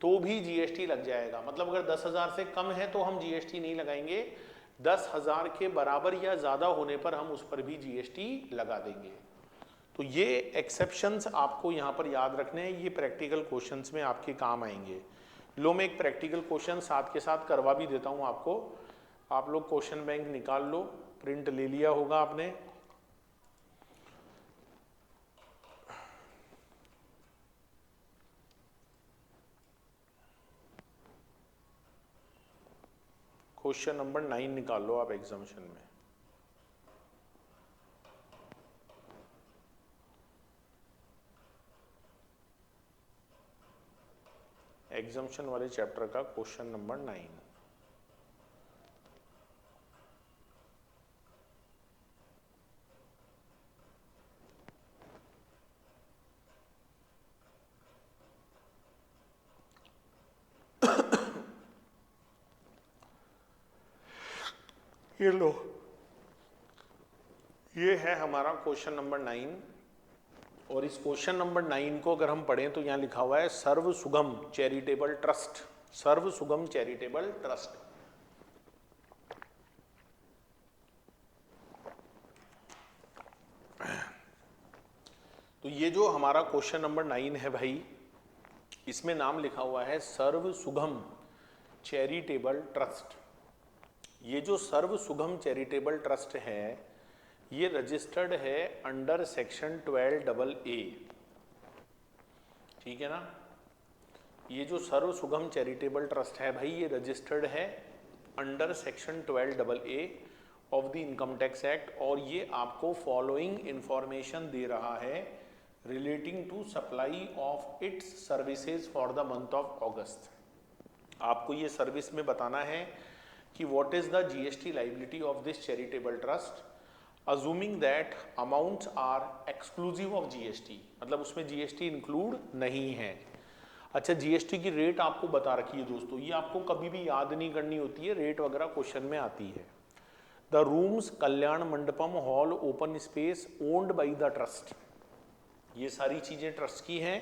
तो भी जीएसटी लग जाएगा। मतलब अगर 10,000 से कम है तो हम जीएसटी नहीं लगाएंगे, 10,000 के बराबर या ज्यादा होने पर हम उस पर भी जीएसटी लगा देंगे। तो ये एक्सेप्शंस आपको यहां पर याद रखने हैं, ये प्रैक्टिकल क्वेश्चंस में आपके काम आएंगे। लो मैं एक प्रैक्टिकल क्वेश्चन साथ के साथ करवा भी देता हूं आपको। आप लोग क्वेश्चन बैंक निकाल लो, प्रिंट ले लिया होगा आपने। क्वेश्चन नंबर 9 निकाल लो आप एग्जामिशन में। एग्जामिशन वाले चैप्टर का क्वेश्चन नंबर 9। ये लो, ये है हमारा क्वेश्चन नंबर 9। और इस क्वेश्चन नंबर 9 को अगर हम पढ़ें तो यहां लिखा हुआ है सर्व सुगम चैरिटेबल ट्रस्ट। सर्व सुगम चैरिटेबल ट्रस्ट। तो ये जो हमारा क्वेश्चन नंबर 9 है भाई, इसमें नाम लिखा हुआ है सर्व सुगम चैरिटेबल ट्रस्ट। ये जो सर्व सुगम चैरिटेबल ट्रस्ट है ये रजिस्टर्ड है अंडर सेक्शन 12AA। ठीक है ना? ये जो सर्व सुगम चैरिटेबल ट्रस्ट है भाई ये रजिस्टर्ड है under section 12AA of the income tax act, और ये आपको फॉलोइंग इंफॉर्मेशन दे रहा है relating to supply of its services for the month of August. आपको ये सर्विस में बताना है कि what is the GST liability of this charitable trust, assuming that amounts are exclusive of GST, मतलब उसमें जीएसटी इंक्लूड नहीं है। अच्छा, जीएसटी की रेट आपको बता रखी है दोस्तों, ये आपको कभी भी याद नहीं करनी होती है, रेट वगैरह क्वेश्चन में आती है। The rooms kalyana mandapam hall open space owned by the trust, ये सारी चीजें ट्रस्ट की हैं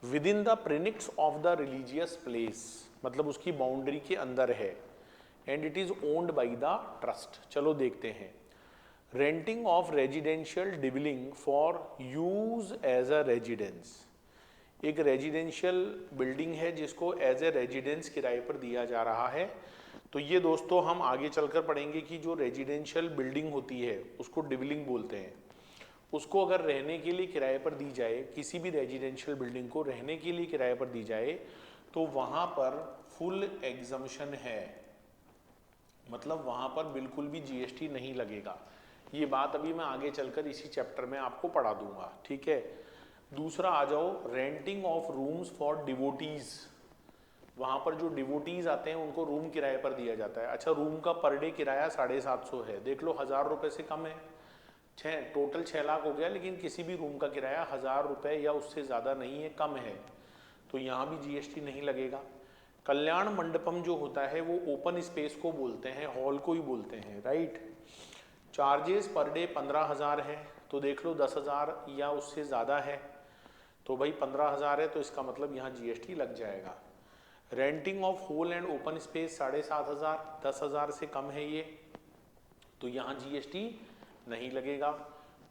within the precincts of the religious place, मतलब उसकी बाउंड्री के अंदर है, and it is owned by the trust. चलो देखते हैं। Renting of residential dwelling for use as a residence, एक रेजिडेंशियल बिल्डिंग है जिसको एज ए रेजिडेंस किराए पर दिया जा रहा है। तो ये दोस्तों हम आगे चलकर पढ़ेंगे कि जो रेजिडेंशियल बिल्डिंग होती है उसको डिविलिंग बोलते हैं। उसको अगर रहने के लिए किराए पर दी जाए, किसी भी रेजिडेंशियल बिल्डिंग को रहने के लिए किराए पर दी जाए तो वहां पर फुल एग्जम्पशन है, मतलब वहां पर बिल्कुल भी जीएसटी नहीं लगेगा। ये बात अभी मैं आगे चलकर इसी चैप्टर में आपको पढ़ा दूंगा। ठीक है, दूसरा आ जाओ, renting of rooms for devotees, वहां पर जो डिवोटीज आते हैं उनको रूम किराए पर दिया जाता है। अच्छा, रूम का पर डे किराया 750 है, देख लो 1,000 रुपए से कम है, टोटल 6 लाख हो गया, लेकिन किसी भी रूम का किराया 1,000 रुपए या उससे ज्यादा नहीं है, कम है, तो यहाँ भी जीएसटी नहीं लगेगा। कल्याण मंडपम जो होता है वो ओपन स्पेस को बोलते हैं, हॉल को ही बोलते हैं, राइट। चार्जेस पर डे 15,000 है, तो देख लो 10,000 या उससे ज्यादा है तो भाई 15,000 है, तो इसका मतलब यहाँ जीएसटी लग जाएगा। Renting of hall and open space 7,500, 10,000 से कम है ये, तो यहाँ जीएसटी नहीं लगेगा।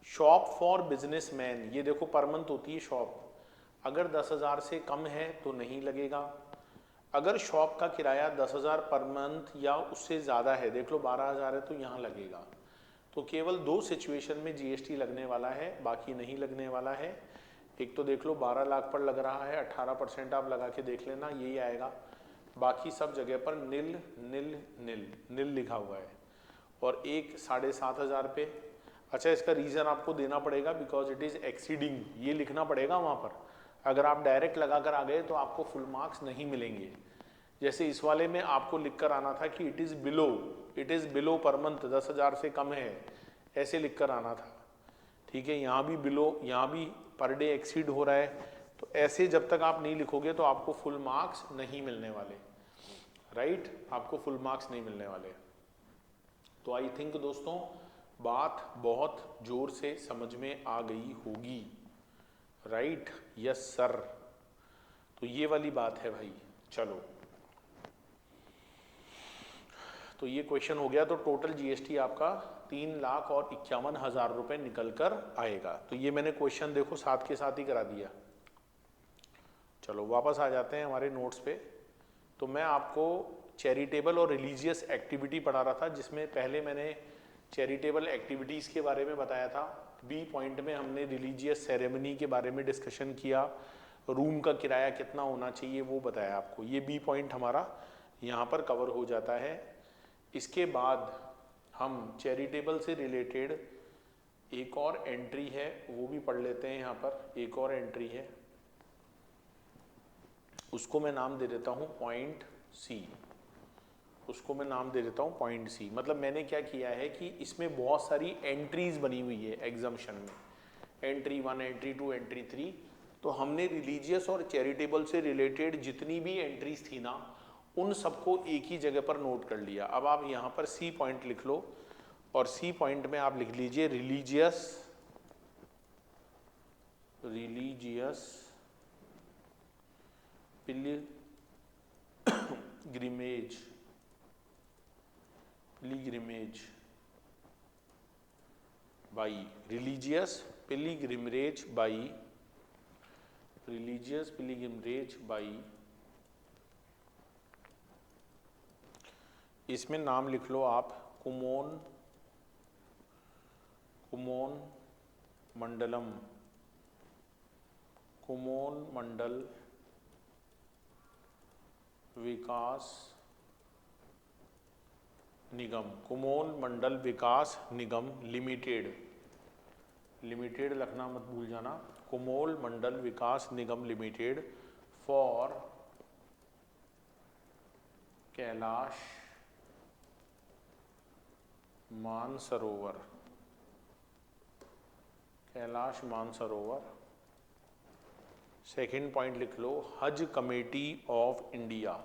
शॉप फॉर बिजनेसमैन, ये देखो पर मंथ होती है शॉप, अगर 10,000 से कम है तो नहीं लगेगा। अगर शॉप का किराया 10,000 पर मंथ या उससे ज़्यादा है, देख लो 12,000 है तो यहाँ लगेगा। तो केवल 2 सिचुएशन में जीएसटी लगने वाला है, बाकी नहीं लगने वाला है। एक तो देख लो 12 लाख पर लग रहा है, 18% आप लगा के देख लेना, यही आएगा। बाकी सब जगह पर नील नील नील नील लिखा हुआ है। और एक 7,500 पे, अच्छा इसका रीज़न आपको देना पड़ेगा, बिकॉज इट इज़ एक्सीडिंग, ये लिखना पड़ेगा वहाँ पर। अगर आप डायरेक्ट लगा कर आ गए तो आपको फुल मार्क्स नहीं मिलेंगे। जैसे इस वाले में आपको लिख कर आना था कि it is below per month, 10,000 से कम है, ऐसे लिख कर आना था। ठीक है, यहाँ भी बिलो, यहाँ भी पर डे एक्सीड हो रहा है, तो ऐसे जब तक आप नहीं लिखोगे तो आपको फुल मार्क्स नहीं मिलने वाले, राइट, आपको फुल मार्क्स नहीं मिलने वाले। तो आई थिंक दोस्तों बात बहुत जोर से समझ में आ गई होगी, राइट, यस सर। तो ये वाली बात है भाई। चलो, तो ये क्वेश्चन हो गया। तो टोटल जीएसटी आपका 3,51,000 रुपए निकल कर आएगा। तो ये मैंने क्वेश्चन देखो साथ के साथ ही करा दिया। चलो वापस आ जाते हैं हमारे नोट्स पे। तो मैं आपको चैरिटेबल और रिलीजियस एक्टिविटी पढ़ा रहा था, जिसमें पहले मैंने चैरिटेबल एक्टिविटीज़ के बारे में बताया था। बी पॉइंट में हमने रिलीजियस सेरेमनी के बारे में डिस्कशन किया, रूम का किराया कितना होना चाहिए वो बताया आपको। ये बी पॉइंट हमारा यहाँ पर कवर हो जाता है। इसके बाद हम चैरिटेबल से रिलेटेड एक और एंट्री है वो भी पढ़ लेते हैं। यहाँ पर एक और एंट्री है, उसको मैं नाम दे देता हूँ पॉइंट सी। उसको मैं नाम दे देता हूँ पॉइंट सी। मतलब मैंने क्या किया है कि इसमें बहुत सारी एंट्रीज बनी हुई है एग्जाम्शन में, एंट्री 1, एंट्री 2, एंट्री 3। तो हमने रिलीजियस और चैरिटेबल से रिलेटेड जितनी भी एंट्रीज थी ना, उन सबको एक ही जगह पर नोट कर लिया। अब आप यहाँ पर सी पॉइंट लिख लो, और सी पॉइंट में आप लिख लीजिए रिलीजियस पिलग्रिमेज बाई इसमें नाम लिख लो आप कुमोन मंडलम, कुमोन मंडल विकास निगम, कुमोन मंडल विकास निगम लिमिटेड, लिमिटेड लिखना मत भूल जाना, Kumaon Mandal Vikas Nigam limited for Kailash Mansarovar, Kailash Mansarovar. Second point लिख लो Haj committee of India,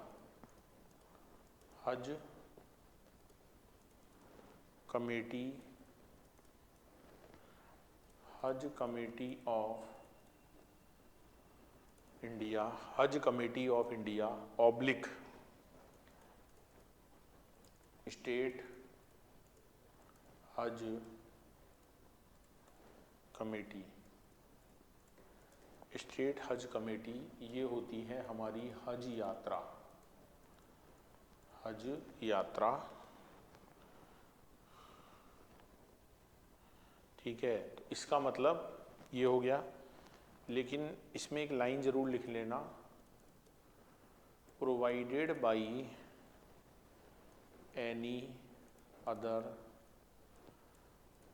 Haj committee of India oblique state Haj committee, state Haj committee, ये होती है हमारी हज यात्रा। ठीक है, तो इसका मतलब ये हो गया। लेकिन इसमें एक लाइन जरूर लिख लेना, provided by any other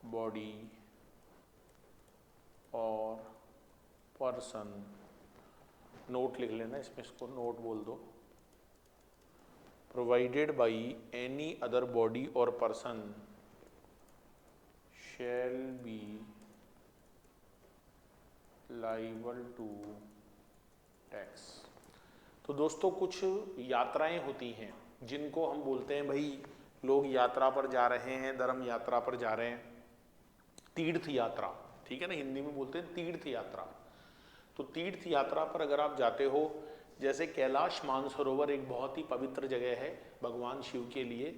body और पर्सन, नोट लिख लेना इसमें, इसको नोट बोल दो, provided by any other body और person shall be liable to tax। तो दोस्तों कुछ यात्राएं होती हैं जिनको हम बोलते हैं भाई लोग यात्रा पर जा रहे हैं, धर्म यात्रा पर जा रहे हैं, तीर्थ यात्रा, ठीक है ना, हिंदी में बोलते हैं तीर्थ यात्रा। तो तीर्थ यात्रा पर अगर आप जाते हो, जैसे कैलाश मानसरोवर एक बहुत ही पवित्र जगह है भगवान शिव के लिए,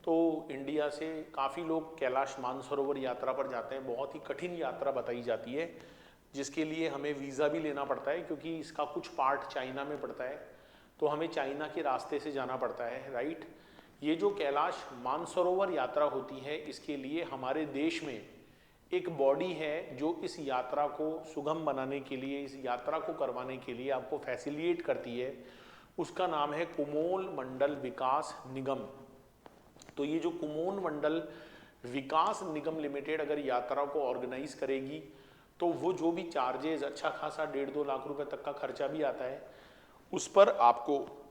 तो इंडिया से काफ़ी लोग कैलाश मानसरोवर यात्रा पर जाते हैं। बहुत ही कठिन यात्रा बताई जाती है, जिसके लिए हमें वीज़ा भी लेना पड़ता है, क्योंकि इसका कुछ पार्ट चाइना में पड़ता है। तो हमें चाइना के रास्ते से जाना पड़ता है, राइट। ये जो कैलाश मानसरोवर यात्रा होती है, इसके लिए हमारे देश में एक बॉडी है जो इस यात्रा को सुगम बनाने के लिए, इस यात्रा को करवाने के लिए आपको फैसिलिटेट करती है। उसका नाम है कुमोल मंडल विकास निगम। तो ये जो कुमोल मंडल विकास निगम लिमिटेड अगर यात्रा को ऑर्गेनाइज करेगी तो वो जो भी चार्जेस, अच्छा खासा 1.5-2 लाख रुपए तक का खर्चा भी आता है, उस पर आपको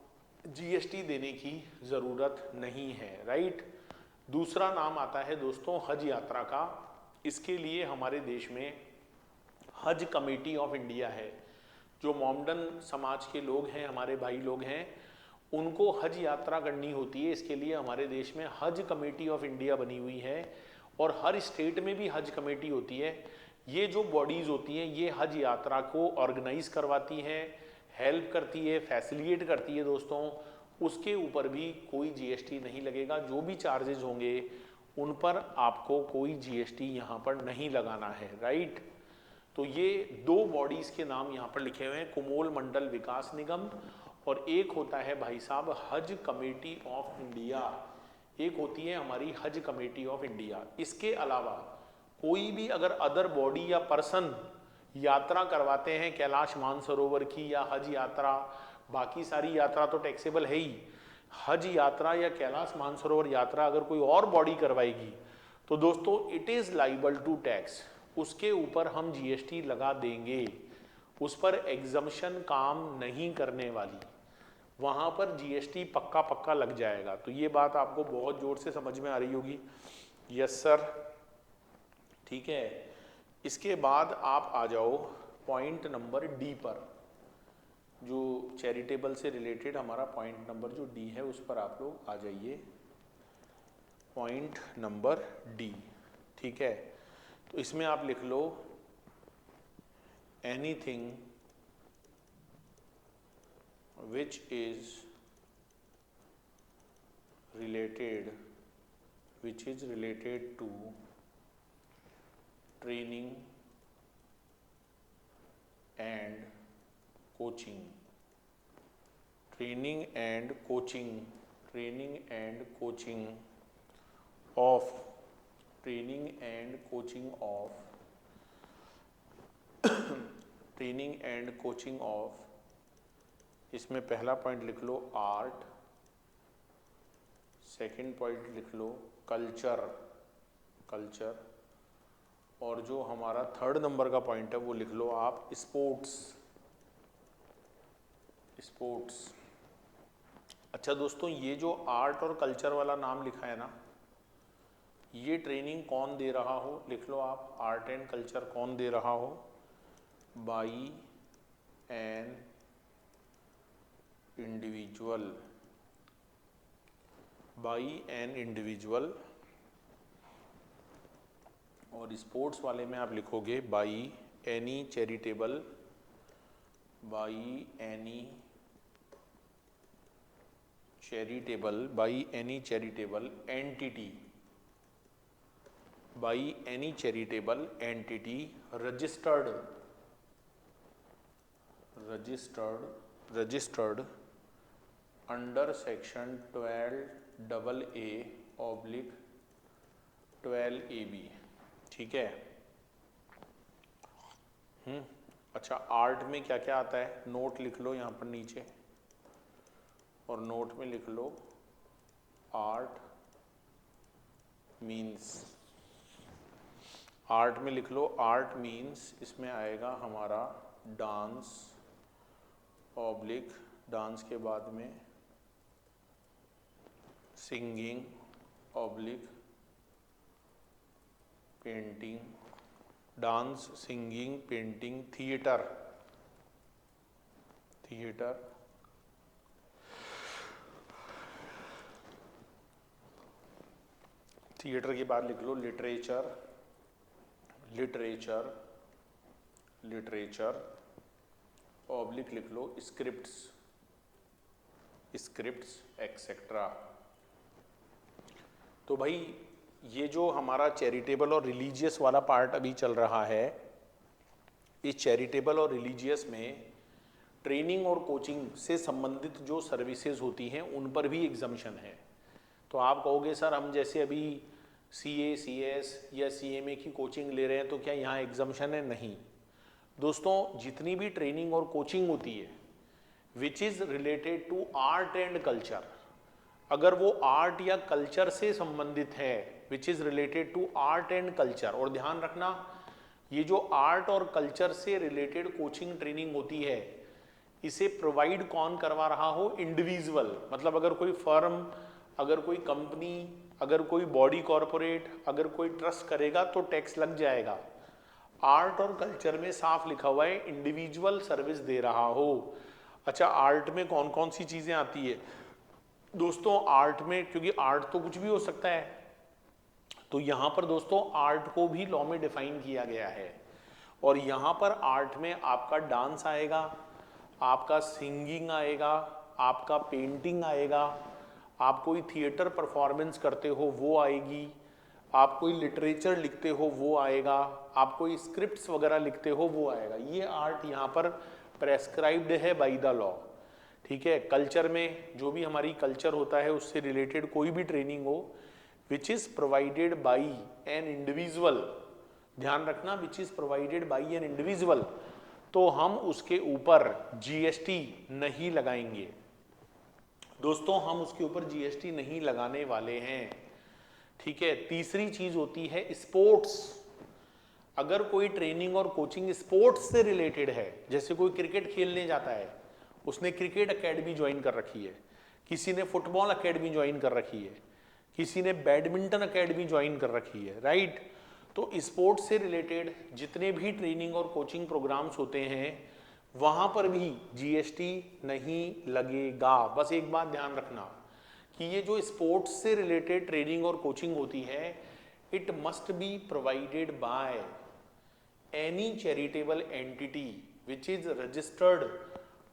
जीएसटी देने की ज़रूरत नहीं है, राइट। दूसरा नाम आता है दोस्तों हज यात्रा का। इसके लिए हमारे देश में हज कमेटी ऑफ इंडिया है। जो मोमडन समाज के लोग हैं, हमारे भाई लोग हैं, उनको हज यात्रा करनी होती है। इसके लिए हमारे देश में हज कमेटी ऑफ इंडिया बनी हुई है और हर स्टेट में भी हज कमेटी होती है। ये जो बॉडीज़ होती हैं ये हज यात्रा को ऑर्गेनाइज करवाती हैं, हेल्प करती है, फैसिलिटेट करती है दोस्तों। उसके ऊपर भी कोई जीएसटी नहीं लगेगा। जो भी चार्जेस होंगे उन पर आपको कोई जीएसटी यहाँ पर नहीं लगाना है, राइट। तो ये दो बॉडीज़ के नाम यहाँ पर लिखे हुए हैं, कुमोल मंडल विकास निगम और एक होता है भाई साहब हज कमेटी ऑफ इंडिया। एक होती है हमारी हज कमेटी ऑफ इंडिया। इसके अलावा कोई भी अगर अदर बॉडी या पर्सन यात्रा करवाते हैं कैलाश मानसरोवर की या हज यात्रा, बाकी सारी यात्रा तो टैक्सेबल है ही, हज यात्रा या कैलाश मानसरोवर यात्रा अगर कोई और बॉडी करवाएगी तो दोस्तों it is liable to tax. उसके ऊपर हम जीएसटी लगा देंगे। उस पर एग्जम्पशन काम नहीं करने वाली, वहाँ पर जीएसटी पक्का पक्का लग जाएगा। तो ये बात आपको बहुत जोर से समझ में आ रही होगी। यस सर, ठीक है। इसके बाद आप आ जाओ पॉइंट नंबर डी पर, जो चैरिटेबल से रिलेटेड हमारा पॉइंट नंबर जो डी है उस पर आप लोग आ जाइए। पॉइंट नंबर डी, ठीक है। तो इसमें आप लिख लो anything which is related to training and coaching of इसमें पहला पॉइंट लिख लो आर्ट, सेकंड पॉइंट लिख लो कल्चर, और जो हमारा थर्ड नंबर का पॉइंट है वो लिख लो आप स्पोर्ट्स। अच्छा दोस्तों, ये जो आर्ट और कल्चर वाला नाम लिखा है ना, ये ट्रेनिंग कौन दे रहा हो, लिख लो आप आर्ट एंड कल्चर कौन दे रहा हो, बाई एन इंडिविजुअल, और स्पोर्ट्स वाले में आप लिखोगे by any charitable entity registered under section 12AA/12AB, ठीक है। अच्छा, आर्ट में क्या क्या आता है, नोट लिख लो यहाँ पर नीचे, और नोट में लिख लो आर्ट मीन्स, इसमें आएगा हमारा डांस के बाद में singing painting, dance, singing, painting, theatre के बाद लिख लो लिटरेचर लिख लो स्क्रिप्ट्स एक्सेट्रा। तो भाई ये जो हमारा चैरिटेबल और रिलीजियस वाला पार्ट अभी चल रहा है, इस चैरिटेबल और रिलीजियस में ट्रेनिंग और कोचिंग से संबंधित जो सर्विसेज होती हैं उन पर भी एग्जम्पशन है। तो आप कहोगे सर हम जैसे अभी CA, CS या CMA की कोचिंग ले रहे हैं तो क्या यहाँ एग्जम्पशन है? नहीं दोस्तों, जितनी भी ट्रेनिंग और कोचिंग होती है which is related to art and culture, अगर वो आर्ट या कल्चर से संबंधित है, which is related to art and culture, और ध्यान रखना ये जो आर्ट और कल्चर से रिलेटेड कोचिंग ट्रेनिंग होती है इसे प्रोवाइड कौन करवा रहा हो? इंडिविजुअल, मतलब अगर कोई फर्म, अगर कोई कंपनी, अगर कोई बॉडी कॉरपोरेट, अगर कोई ट्रस्ट करेगा तो टैक्स लग जाएगा। आर्ट और कल्चर में साफ लिखा हुआ है इंडिविजुअल सर्विस दे रहा हो। अच्छा, आर्ट में कौन कौन सी चीजें आती है दोस्तों? आर्ट में, क्योंकि आर्ट तो कुछ भी हो सकता है, तो यहां पर दोस्तों आर्ट को भी लॉ में डिफाइन किया गया है। और यहां पर आर्ट में आपका डांस आएगा, आपका सिंगिंग आएगा, आपका पेंटिंग आएगा, आप कोई थिएटर परफॉर्मेंस करते हो वो आएगी, आप कोई लिटरेचर लिखते हो वो आएगा, आप कोई स्क्रिप्ट्स वगैरह लिखते हो वो आएगा। ये आर्ट यहाँ पर प्रेस्क्राइब्ड है बाय द लॉ। ठीक है, कल्चर में जो भी हमारी कल्चर होता है उससे रिलेटेड कोई भी ट्रेनिंग हो विच is provided by an individual, ध्यान रखना, विच is provided by an individual, तो हम उसके ऊपर GST नहीं लगाएंगे दोस्तों, हम उसके ऊपर GST नहीं लगाने वाले हैं। ठीक है, तीसरी चीज होती है स्पोर्ट्स। अगर कोई ट्रेनिंग और कोचिंग स्पोर्ट्स से रिलेटेड है, जैसे कोई क्रिकेट खेलने जाता है, उसने क्रिकेट एकेडमी ज्वाइन कर रखी है, किसी ने फुटबॉल एकेडमी ज्वाइन कर रखी है, किसी ने बैडमिंटन एकेडमी ज्वाइन कर रखी है, राइट। तो स्पोर्ट्स से रिलेटेड जितने भी ट्रेनिंग और कोचिंग प्रोग्राम्स होते हैं वहां पर भी GST नहीं लगेगा। बस एक बात ध्यान रखना कि ये जो स्पोर्ट्स से रिलेटेड ट्रेनिंग और कोचिंग होती है it must be provided by any charitable entity which is registered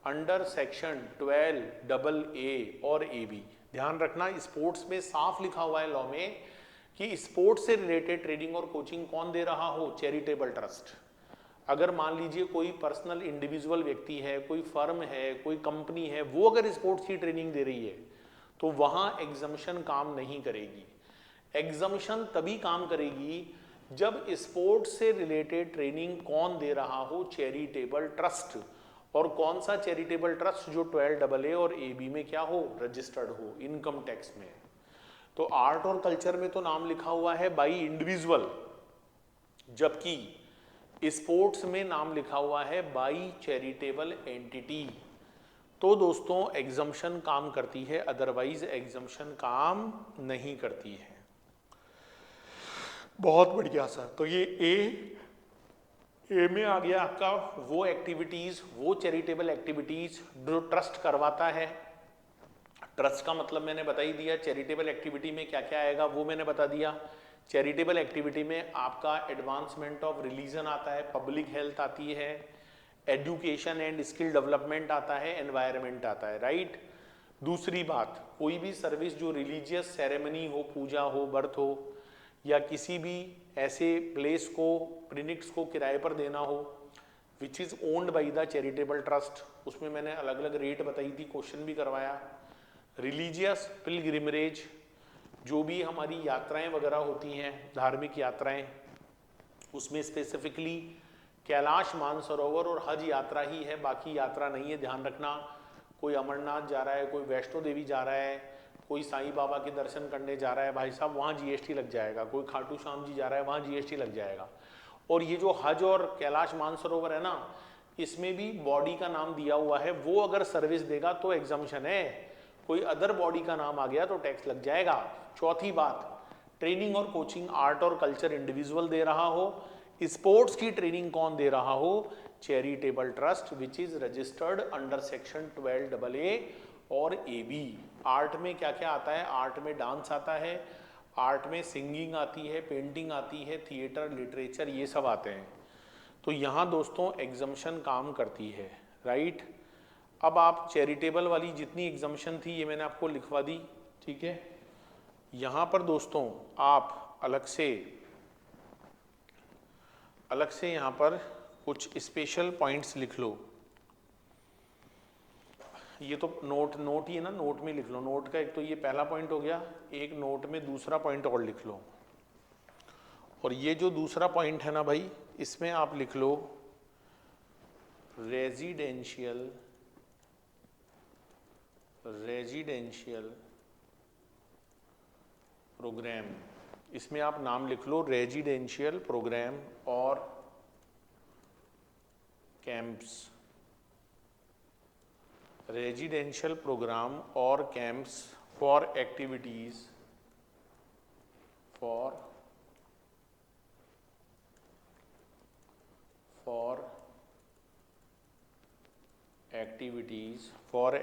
under section 12AA और AB। ध्यान रखना, स्पोर्ट्स में साफ लिखा हुआ है लॉ में कि स्पोर्ट्स से रिलेटेड ट्रेनिंग और कोचिंग कौन दे रहा हो? Charitable trust. अगर मान लीजिए कोई पर्सनल इंडिविजुअल व्यक्ति है, कोई फर्म है, कोई कंपनी है, वो अगर स्पोर्ट्स की ट्रेनिंग दे रही है तो वहां एग्जम्पशन काम नहीं करेगी। एग्जम्पशन तभी काम करेगी जब स्पोर्ट्स से रिलेटेड ट्रेनिंग कौन दे रहा हो? Charitable trust. और कौन सा चैरिटेबल ट्रस्ट? जो 12AA और AB में क्या हो? रजिस्टर्ड हो, इनकम टैक्स में। तो आर्ट और कल्चर में तो नाम लिखा हुआ है बाई इंडिविजुअल, जबकि स्पोर्ट्स में नाम लिखा हुआ है बाई चैरिटेबल एंटिटी। तो दोस्तों एग्जम्पशन काम करती है, अदरवाइज एग्जम्पशन काम नहीं करती है। बहुत बढ़िया सर। तो ये ए में आ गया आपका वो एक्टिविटीज, वो चैरिटेबल एक्टिविटीज जो ट्रस्ट करवाता है। ट्रस्ट का मतलब मैंने बता ही दिया, चैरिटेबल एक्टिविटी में क्या क्या आएगा वो मैंने बता दिया। चैरिटेबल एक्टिविटी में आपका एडवांसमेंट ऑफ रिलीजन आता है, पब्लिक हेल्थ आती है, एजुकेशन एंड स्किल डेवलपमेंट आता है, एनवायरनमेंट आता है, राइट। दूसरी बात, कोई भी सर्विस जो रिलीजियस सेरेमनी हो, पूजा हो, बर्थ हो, या किसी भी ऐसे प्लेस को, प्रीनिक्स को किराए पर देना हो which is owned by the charitable trust, उसमें मैंने अलग अलग रेट बताई थी, क्वेश्चन भी करवाया। रिलीजियस पिलग्रिमरेज, जो भी हमारी यात्राएं वगैरह होती हैं, धार्मिक यात्राएं, उसमें स्पेसिफिकली कैलाश मानसरोवर और हज यात्रा ही है, बाकी यात्रा नहीं है, ध्यान रखना। कोई अमरनाथ जा रहा है, कोई वैष्णो देवी जा रहा है, कोई साईं बाबा के दर्शन करने जा रहा है, भाई साहब वहाँ GST लग जाएगा। कोई खाटू श्याम जी जा रहा है, वहाँ GST लग जाएगा। और ये जो हज और कैलाश मानसरोवर है ना, इसमें भी बॉडी का नाम दिया हुआ है, वो अगर सर्विस देगा तो एग्जम्पशन है, कोई अदर बॉडी का नाम आ गया तो टैक्स लग जाएगा। चौथी बात, ट्रेनिंग और कोचिंग आर्ट और कल्चर इंडिविजुअल दे रहा हो, स्पोर्ट्स की ट्रेनिंग कौन दे रहा हो? Charitable trust which is registered under section 12AA और AB। आर्ट में क्या क्या आता है? आर्ट में डांस आता है, आर्ट में सिंगिंग आती है, पेंटिंग आती है, थिएटर, लिटरेचर, ये सब आते हैं। तो यहाँ दोस्तों एग्जम्पशन काम करती है, राइट। अब आप चैरिटेबल वाली जितनी एग्जम्पशन थी ये मैंने आपको लिखवा दी, ठीक है। यहाँ पर दोस्तों आप अलग से यहाँ पर कुछ स्पेशल पॉइंट्स लिख लो। ये तो नोट ही है ना, नोट में लिख लो। नोट का एक तो ये पहला पॉइंट हो गया, एक नोट में दूसरा पॉइंट और लिख लो। और ये जो दूसरा पॉइंट है ना भाई, इसमें आप लिख लो रेजिडेंशियल प्रोग्राम। इसमें आप नाम लिख लो रेजिडेंशियल प्रोग्राम और कैंप्स। रेजिडेंशियल प्रोग्राम और camps for activities for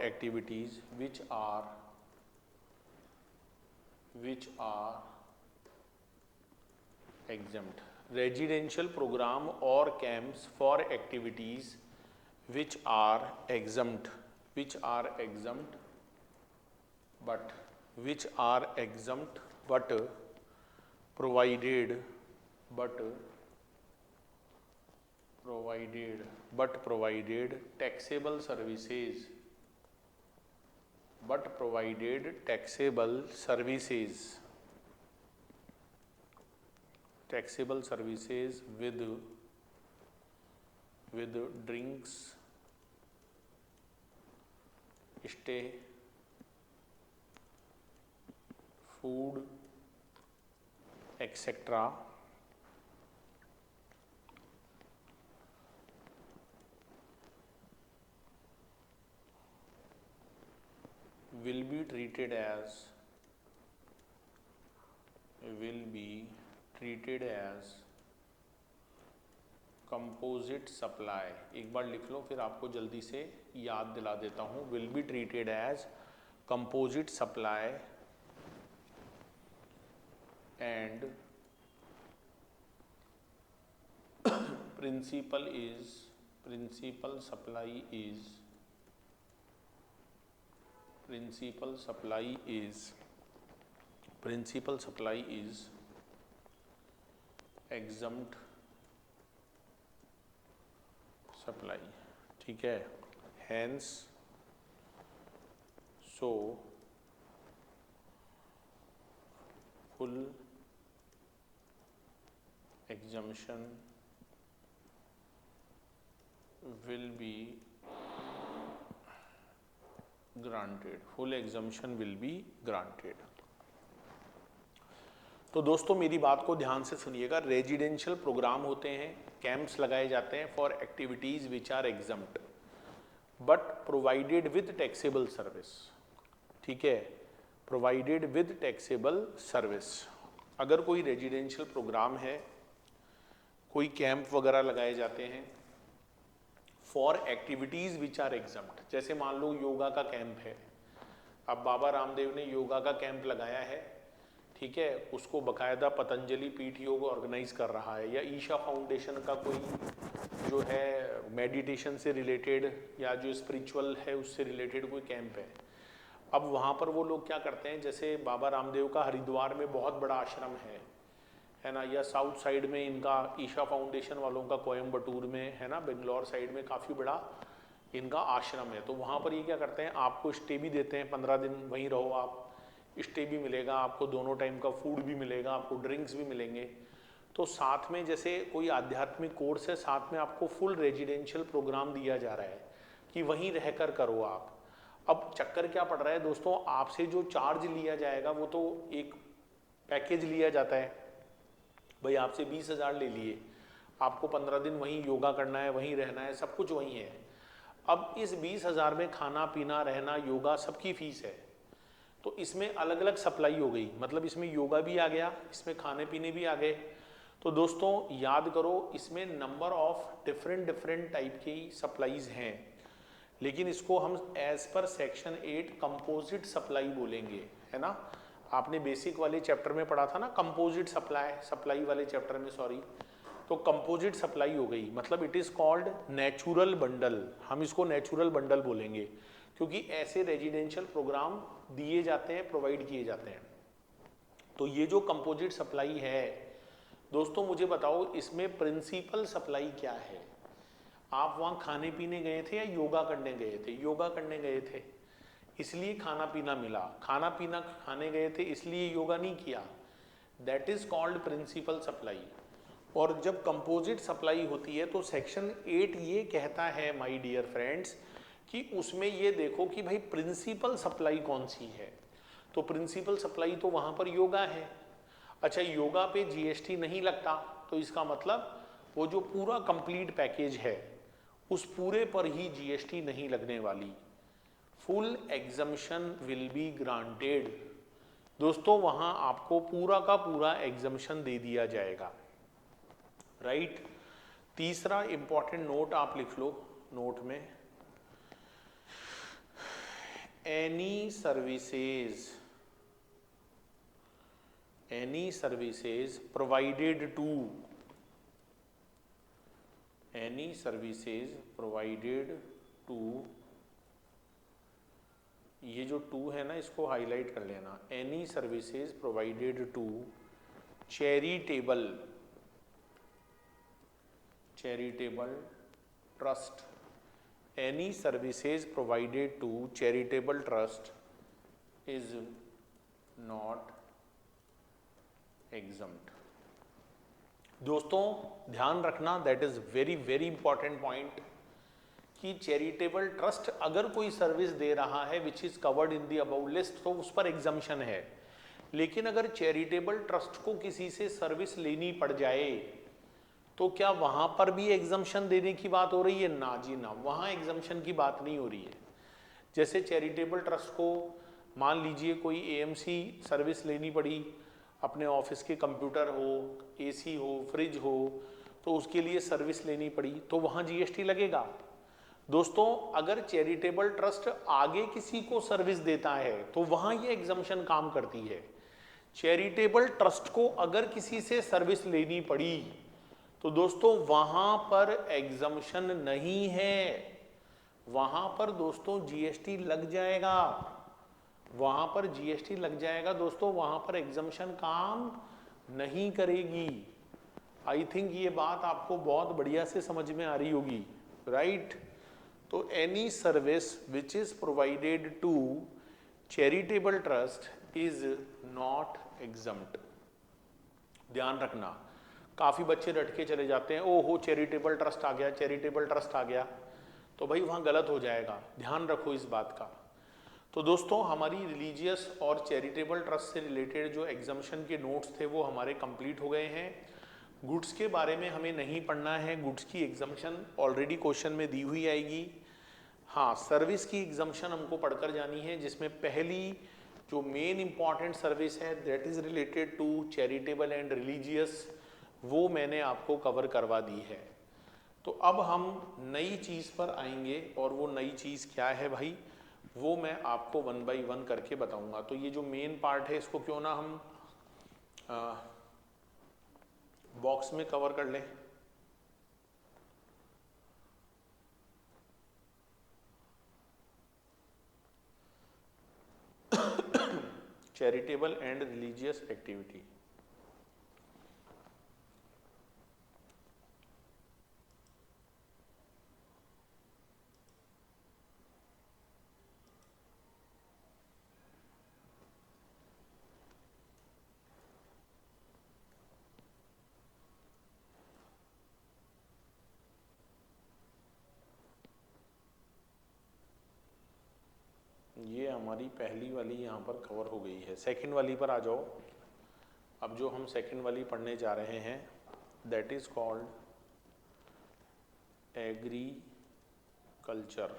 activities which are exempt. Residential program or camps for activities which are exempt but provided taxable services with drinks, stay, food, etc. will be treated as composite supply. एक बार लिख लो, फिर आपको जल्दी से याद दिला देता हूं। Will be treated as composite supply and principal supply is exempt supply. ठीक है, hence so full exemption will be granted। तो दोस्तों मेरी बात को ध्यान से सुनिएगा। रेजिडेंशियल प्रोग्राम होते हैं, कैंप्स लगाए जाते हैं for activities which are exempt but provided with taxable service. ठीक है, प्रोवाइडेड विद टैक्सेबल सर्विस। अगर कोई रेजिडेंशियल प्रोग्राम है, कोई कैंप वगैरह लगाए जाते हैं for activities which are exempt, जैसे मान लो योगा का कैंप है, अब बाबा रामदेव ने योगा का कैंप लगाया है, ठीक है, उसको बकायदा पतंजलि पीठ योग ऑर्गेनाइज कर रहा है, या ईशा फाउंडेशन का कोई जो है मेडिटेशन से रिलेटेड या जो स्पिरिचुअल है उससे रिलेटेड कोई कैंप है। अब वहाँ पर वो लोग क्या करते हैं, जैसे बाबा रामदेव का हरिद्वार में बहुत बड़ा आश्रम है ना, या साउथ साइड में इनका ईशा फाउंडेशन वालों का कोयम्बटूर में है ना, बेंगलोर साइड में काफ़ी बड़ा इनका आश्रम है। तो वहाँ पर ये क्या करते हैं, आपको स्टे भी देते हैं, 15 दिन वहीं रहो आप, स्टे भी मिलेगा आपको, दोनों टाइम का फूड भी मिलेगा आपको, ड्रिंक्स भी मिलेंगे। तो साथ में जैसे कोई आध्यात्मिक कोर्स है, साथ में आपको फुल रेजिडेंशियल प्रोग्राम दिया जा रहा है कि वहीं रहकर करो आप। अब चक्कर क्या पड़ रहा है दोस्तों, आपसे जो चार्ज लिया जाएगा वो तो एक पैकेज लिया जाता है, भाई आपसे 20,000 ले लिए, आपको 15 दिन वहीं योगा करना है, वहीं रहना है, सब कुछ वहीं है। अब इस 20,000 में खाना पीना रहना योगा सबकी फीस है, तो इसमें अलग अलग सप्लाई हो गई, मतलब इसमें योगा भी आ गया, इसमें खाने पीने भी आ गए। तो दोस्तों याद करो, इसमें नंबर ऑफ डिफरेंट टाइप की सप्लाईज हैं, लेकिन इसको हम as per section 8 composite supply बोलेंगे, है ना। आपने बेसिक वाले चैप्टर में पढ़ा था ना, कंपोजिट सप्लाई वाले चैप्टर में, सॉरी, तो कंपोजिट सप्लाई हो गई, मतलब it is called natural bundle. हम इसको नेचुरल बंडल बोलेंगे क्योंकि ऐसे रेजिडेंशियल प्रोग्राम दिए जाते हैं, प्रोवाइड किए जाते हैं। तो ये जो कंपोजिट सप्लाई है दोस्तों, मुझे बताओ इसमें प्रिंसिपल सप्लाई क्या है। आप वहां खाने पीने गए थे या योगा करने गए थे? योगा करने गए थे इसलिए खाना पीना मिला, खाना पीना खाने गए थे इसलिए योगा नहीं किया। That is called principal supply. और जब कंपोजिट सप्लाई होती है तो सेक्शन 8 ये कहता है माय डियर फ्रेंड्स कि उसमें ये देखो कि भाई प्रिंसिपल सप्लाई कौन सी है। तो प्रिंसिपल सप्लाई तो वहां पर योगा है। अच्छा, योगा पे जीएसटी नहीं लगता, तो इसका मतलब वो जो पूरा कंप्लीट पैकेज है उस पूरे पर ही जीएसटी नहीं लगने वाली। Full exemption will be granted. दोस्तों वहां आपको पूरा का पूरा एग्जम्पशन दे दिया जाएगा, राइट। तीसरा इंपॉर्टेंट नोट आप लिख लो नोट में, any services provided to, any services provided to, ये जो टू है ना इसको हाईलाइट कर लेना, any services provided to charitable trust, any services provided to charitable trust is not exempt. दोस्तों ध्यान रखना, that is very very important point कि चैरिटेबल ट्रस्ट अगर कोई सर्विस दे रहा है which is covered in the above list तो उस पर एग्जम्पशन है। लेकिन अगर चैरिटेबल ट्रस्ट को किसी से सर्विस लेनी पड़ जाए तो क्या वहां पर भी एग्जम्पशन देने की बात हो रही है? ना जी ना, वहां एग्जम्पशन की बात नहीं हो रही है। जैसे चैरिटेबल ट्रस्ट को मान लीजिए कोई एएमसी सर्विस लेनी पड़ी, अपने ऑफिस के कंप्यूटर हो, एसी हो, फ्रिज हो, तो उसके लिए सर्विस लेनी पड़ी तो वहां जीएसटी लगेगा। दोस्तों अगर चैरिटेबल ट्रस्ट आगे किसी को सर्विस देता है तो वहां ये एग्जम्पशन काम करती है। चैरिटेबल ट्रस्ट को अगर किसी से सर्विस लेनी पड़ी तो दोस्तों वहां पर एग्जम्पशन नहीं है, वहां पर दोस्तों जीएसटी लग जाएगा, वहां पर जीएसटी लग जाएगा दोस्तों, वहां पर एग्जम्पशन काम नहीं करेगी। आई थिंक ये बात आपको बहुत बढ़िया से समझ में आ रही होगी, राइट। तो any service which is provided to charitable trust is not exempt. ध्यान रखना, काफी बच्चे रट के चले जाते हैं, ओहो चैरिटेबल ट्रस्ट आ गया, चैरिटेबल ट्रस्ट आ गया, तो भाई वहां गलत हो जाएगा, ध्यान रखो इस बात का। तो दोस्तों हमारी रिलीजियस और चैरिटेबल ट्रस्ट से रिलेटेड जो एग्जम्पशन के नोट्स थे वो हमारे कंप्लीट हो गए हैं। गुड्स के बारे में हमें नहीं पढ़ना है, गुड्स की एग्जम्पशन ऑलरेडी क्वेश्चन में दी हुई आएगी। हाँ, सर्विस की एग्जम्पशन हमको पढ़कर जानी है, जिसमें पहली जो मेन इंपॉर्टेंट सर्विस है that is related to charitable and religious, वो मैंने आपको कवर करवा दी है। तो अब हम नई चीज़ पर आएंगे और वो नई चीज़ क्या है भाई, वो मैं आपको 1 बाय 1 करके बताऊंगा। तो ये जो मेन पार्ट है इसको क्यों ना हम बॉक्स में कवर कर लें। Charitable and religious activity. ये हमारी पहली वाली यहाँ पर कवर हो गई है। सेकंड वाली पर आ जाओ। अब जो हम सेकंड वाली पढ़ने जा रहे हैं that is called agriculture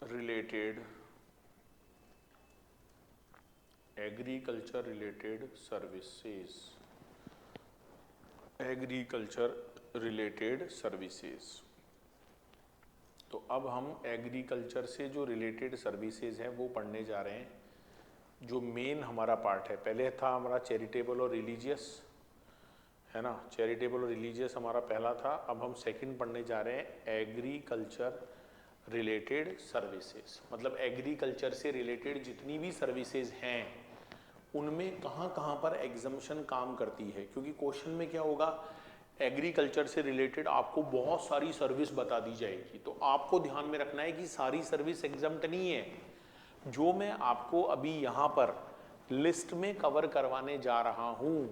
related services. तो अब हम एग्रीकल्चर से जो रिलेटेड सर्विसेज हैं वो पढ़ने जा रहे हैं। जो मेन हमारा पार्ट है, पहले था हमारा चैरिटेबल और रिलीजियस, है ना, चैरिटेबल और रिलीजियस हमारा पहला था। अब हम सेकंड पढ़ने जा रहे हैं एग्रीकल्चर रिलेटेड सर्विसेज। मतलब एग्रीकल्चर से रिलेटेड जितनी भी सर्विसेज हैं उनमें कहाँ कहाँ पर एग्जम्पशन काम करती है, क्योंकि क्वेश्चन में क्या होगा, एग्रीकल्चर से रिलेटेड आपको बहुत सारी सर्विस बता दी जाएगी, तो आपको ध्यान में रखना है कि सारी सर्विस एग्जम्प्ट नहीं है। जो मैं आपको अभी यहाँ पर लिस्ट में कवर करवाने जा रहा हूँ,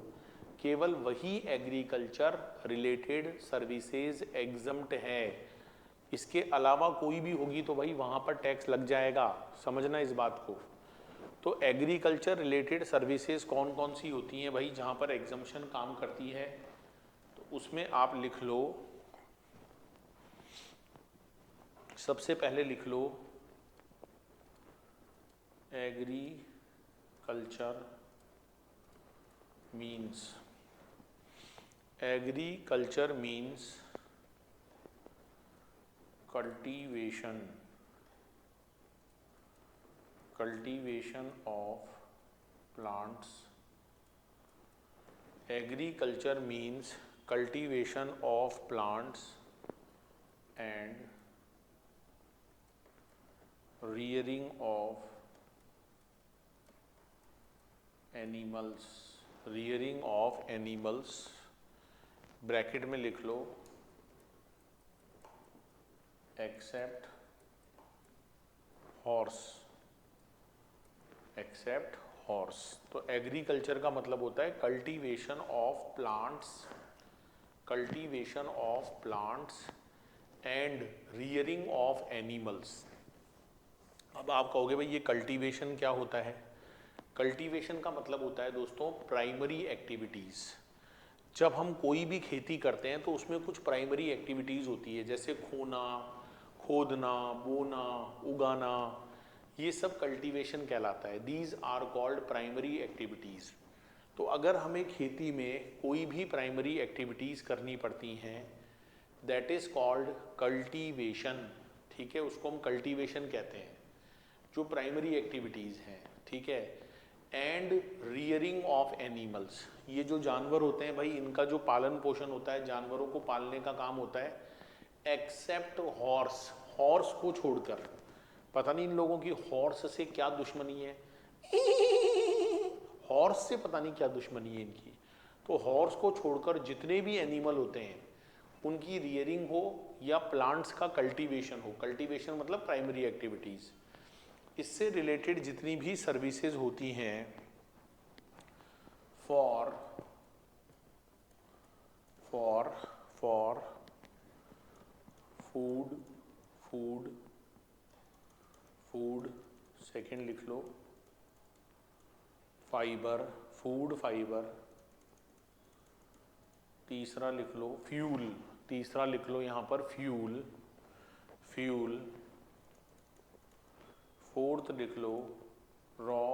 केवल वही एग्रीकल्चर रिलेटेड सर्विसेज एग्जम्प्ट है। इसके अलावा कोई भी होगी तो भाई वहाँ पर टैक्स लग जाएगा, समझना इस बात को। तो एग्रीकल्चर रिलेटेड सर्विसेज कौन कौन सी होती हैं भाई जहाँ पर एग्जम्पशन काम करती है, तो उसमें आप लिख लो, सबसे पहले लिख लो agriculture means, agriculture means cultivation of plants. Agriculture means cultivation of plants and rearing of animals. rearing of animals bracket में लिख लो एक्सेप्ट हॉर्स, एक्सेप्ट हॉर्स। तो एग्रीकल्चर का मतलब होता है cultivation of plants, cultivation of plants and rearing of animals. अब आप कहोगे भाई ये कल्टीवेशन क्या होता है? कल्टीवेशन का मतलब होता है दोस्तों प्राइमरी एक्टिविटीज़। जब हम कोई भी खेती करते हैं तो उसमें कुछ प्राइमरी एक्टिविटीज़ होती है, जैसे खोना, खोदना, बोना, उगाना, ये सब कल्टीवेशन कहलाता है। These are called primary activities. तो अगर हमें खेती में कोई भी प्राइमरी एक्टिविटीज़ करनी पड़ती हैं, दैट इज़ कॉल्ड कल्टीवेशन। ठीक है, उसको हम कल्टीवेशन कहते हैं, जो प्राइमरी एक्टिविटीज़ हैं। ठीक है, एंड रियरिंग ऑफ एनिमल्स, ये जो जानवर होते हैं भाई, इनका जो पालन पोषण होता है, जानवरों को पालने का काम होता है, एक्सेप्ट हॉर्स, हॉर्स को छोड़कर। पता नहीं इन लोगों की हॉर्स से क्या दुश्मनी है, हॉर्स से पता नहीं क्या दुश्मनी है इनकी। तो हॉर्स को छोड़कर जितने भी एनिमल होते हैं उनकी रियरिंग हो या प्लांट्स का कल्टीवेशन हो, कल्टीवेशन मतलब प्राइमरी एक्टिविटीज़, इससे रिलेटेड जितनी भी सर्विसेज होती हैं फॉर फूड सेकेंड लिख लो, फाइबर, फूड फाइबर, तीसरा लिख लो फ्यूल, तीसरा लिख लो यहाँ पर फ्यूल, फोर्थ लिख लो रॉ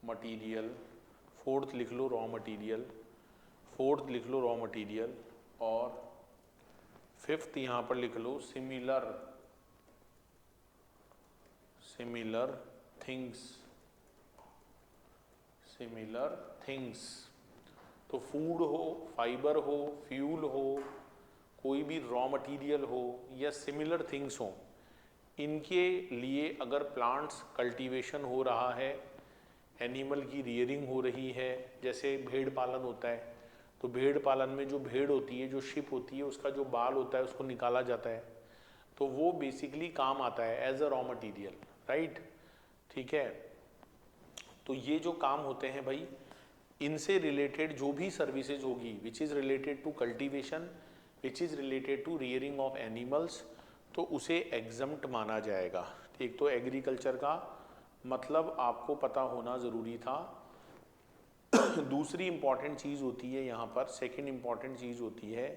मटीरियल, फोर्थ लिख लो रॉ मटीरियल, और फिफ्थ यहाँ पर लिख लो सिमिलर थिंग्स। तो फूड हो, फाइबर हो, फ्यूल हो, कोई भी रॉ मटेरियल हो या सिमिलर थिंग्स हो, इनके लिए अगर प्लांट्स कल्टीवेशन हो रहा है, एनिमल की रियरिंग हो रही है, जैसे भेड़ पालन होता है, तो भेड़ पालन में जो भेड़ होती है, जो शिप होती है, उसका जो बाल होता है उसको निकाला जाता है, तो वो बेसिकली काम आता है as a raw material, right. ठीक है, तो ये जो काम होते हैं भाई, इनसे रिलेटेड जो भी सर्विसेज होगी which is related to cultivation, which is related to rearing of animals, तो उसे एग्जम्प्ट माना जाएगा। एक तो एग्रीकल्चर का मतलब आपको पता होना ज़रूरी था। दूसरी इंपॉर्टेंट चीज़ होती है यहाँ पर, सेकंड इंपॉर्टेंट चीज़ होती है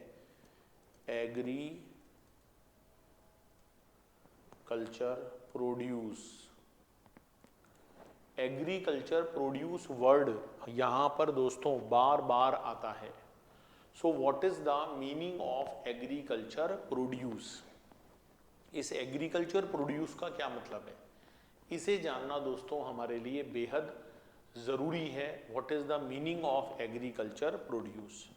agriculture produce. Agriculture produce word यहाँ पर दोस्तों बार बार आता है। So what is the meaning of agriculture produce? इस एग्रीकल्चर प्रोड्यूस का क्या मतलब है, इसे जानना दोस्तों हमारे लिए बेहद ज़रूरी है। What is the meaning of agriculture produce,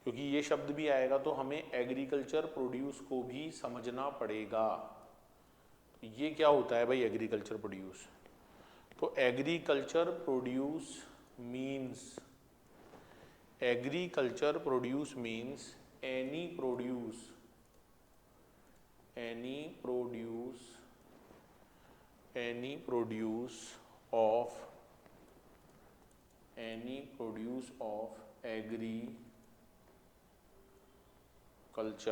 क्योंकि ये शब्द भी आएगा तो हमें एग्रीकल्चर प्रोड्यूस को भी समझना पड़ेगा। ये क्या होता है भाई एग्रीकल्चर प्रोड्यूस? तो agriculture produce means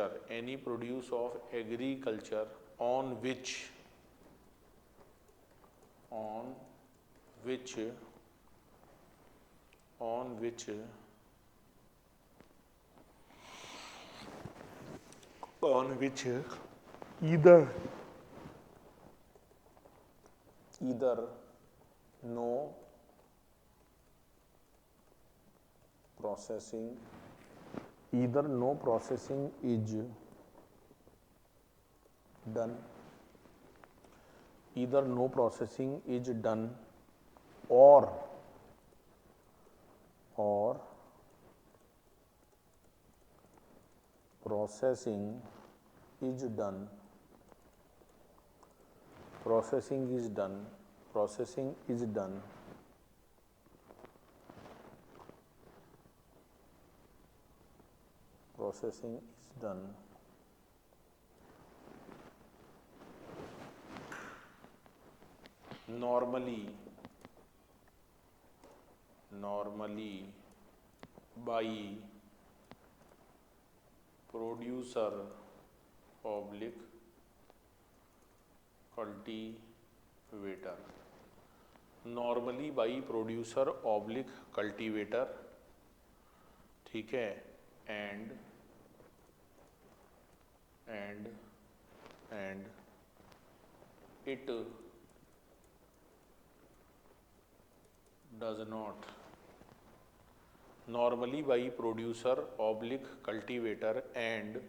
any produce of agriculture on which either no processing is done, or processing is done normally by producer oblique cultivator, normally by producer oblique cultivator, ठीक है, and it does not, normally by producer oblique cultivator, and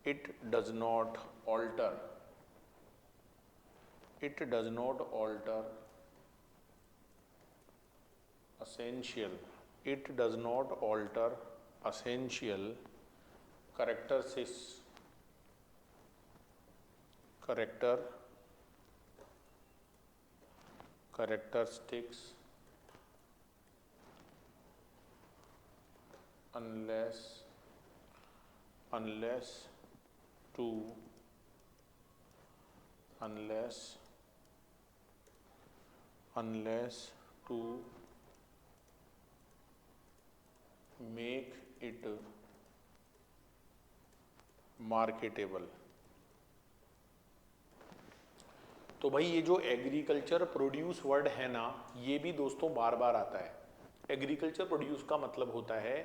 it does not alter essential characteristics unless to make it marketable। तो भाई ये जो agriculture produce word है ना, ये भी दोस्तों बार बार आता है। एग्रीकल्चर प्रोड्यूस का मतलब होता है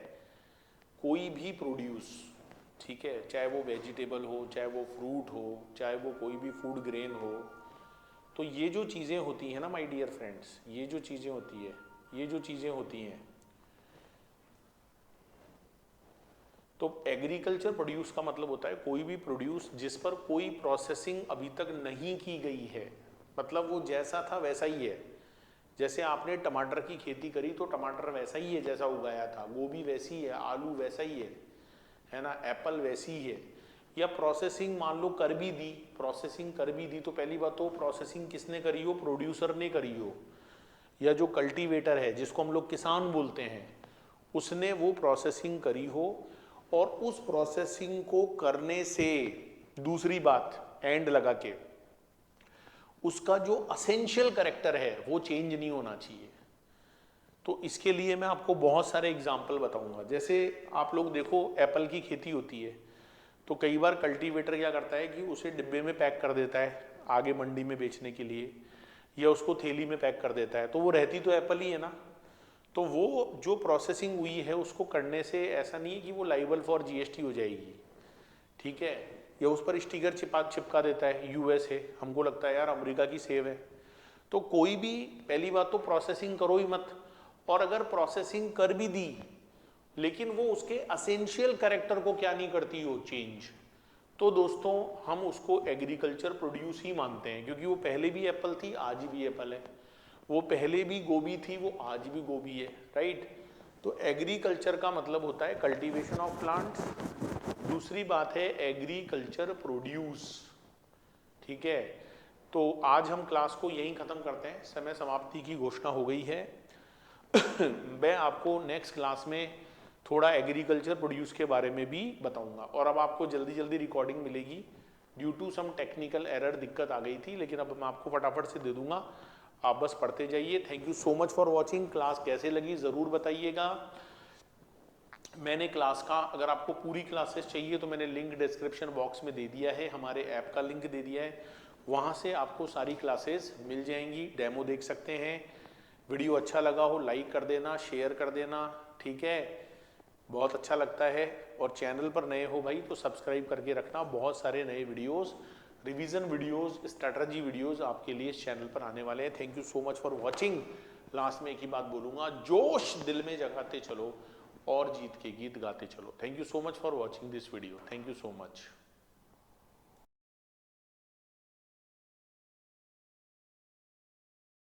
कोई भी प्रोड्यूस, ठीक है, चाहे वो वेजिटेबल हो, चाहे वो फ्रूट हो, चाहे वो कोई भी फूड ग्रेन हो। तो ये जो चीज़ें होती हैं ना माय डियर फ्रेंड्स, ये जो चीज़ें होती हैं, तो एग्रीकल्चर प्रोड्यूस का मतलब होता है कोई भी प्रोड्यूस जिस पर कोई प्रोसेसिंग अभी तक नहीं की गई है, मतलब वो जैसा था वैसा ही है। जैसे आपने टमाटर की खेती करी तो टमाटर वैसा ही है जैसा उगाया था, गोभी वैसी है, आलू वैसा ही है ना, एप्पल वैसी ही है। या प्रोसेसिंग मान लो कर भी दी, तो पहली बात तो प्रोसेसिंग किसने करी हो, प्रोड्यूसर ने करी हो, या जो कल्टीवेटर है जिसको हम लोग किसान बोलते हैं, उसने वो प्रोसेसिंग करी हो। और उस प्रोसेसिंग को करने से, दूसरी बात एंड लगा के, उसका जो असेंशियल कैरेक्टर है वो चेंज नहीं होना चाहिए। तो इसके लिए मैं आपको बहुत सारे एग्जाम्पल बताऊंगा। जैसे आप लोग देखो, एप्पल की खेती होती है तो कई बार कल्टीवेटर क्या करता है कि उसे डिब्बे में पैक कर देता है आगे मंडी में बेचने के लिए, या उसको थैली में पैक कर देता है, तो वो रहती तो एप्पल ही है ना। तो वो जो प्रोसेसिंग हुई है उसको करने से ऐसा नहीं है कि वो लाइबल फॉर जीएसटी हो जाएगी, ठीक है, या उस पर स्टिकर चिपका देता है यूएसए, हमको लगता है यार अमेरिका की सेव है। तो कोई भी, पहली बात तो प्रोसेसिंग करो ही मत, और अगर प्रोसेसिंग कर भी दी लेकिन वो उसके असेंशियल कैरेक्टर को क्या नहीं करती हो, चेंज, तो दोस्तों हम उसको एग्रीकल्चर प्रोड्यूस ही मानते हैं, क्योंकि वो पहले भी एप्पल थी, आज भी एप्पल है, वो पहले भी गोभी थी, वो आज भी गोभी है, राइट। तो एग्रीकल्चर का मतलब होता है कल्टीवेशन ऑफ प्लांट्स। दूसरी बात है एग्रीकल्चर प्रोड्यूस, ठीक है। तो आज हम क्लास को यहीं खत्म करते हैं, समय समाप्ति की घोषणा हो गई है। मैं आपको नेक्स्ट क्लास में थोड़ा एग्रीकल्चर प्रोड्यूस के बारे में भी बताऊंगा। और अब आपको जल्दी जल्दी रिकॉर्डिंग मिलेगी, due to some technical error दिक्कत आ गई थी, लेकिन अब मैं आपको फटाफट से दे दूंगा, आप बस पढ़ते जाइए। Thank you so much for watching. Class कैसे लगी ज़रूर बताइएगा। मैंने क्लास का, अगर आपको पूरी क्लासेस चाहिए तो मैंने लिंक डिस्क्रिप्शन बॉक्स में दे दिया है, हमारे ऐप का लिंक दे दिया है, वहाँ से आपको सारी क्लासेस मिल जाएंगी, डेमो देख सकते हैं। वीडियो अच्छा लगा हो लाइक कर देना, शेयर कर देना, ठीक है, बहुत अच्छा लगता है। और चैनल पर नए हो भाई तो सब्सक्राइब करके रखना, बहुत सारे नए videos, revision videos, strategy videos आपके लिए इस चैनल पर आने वाले हैं। Thank you so much for watching. Last में एक ही बात बोलूँगा, जोश दिल में जगाते चलो और जीत के गीत गाते चलो। Thank you so much for watching this video. Thank you so much.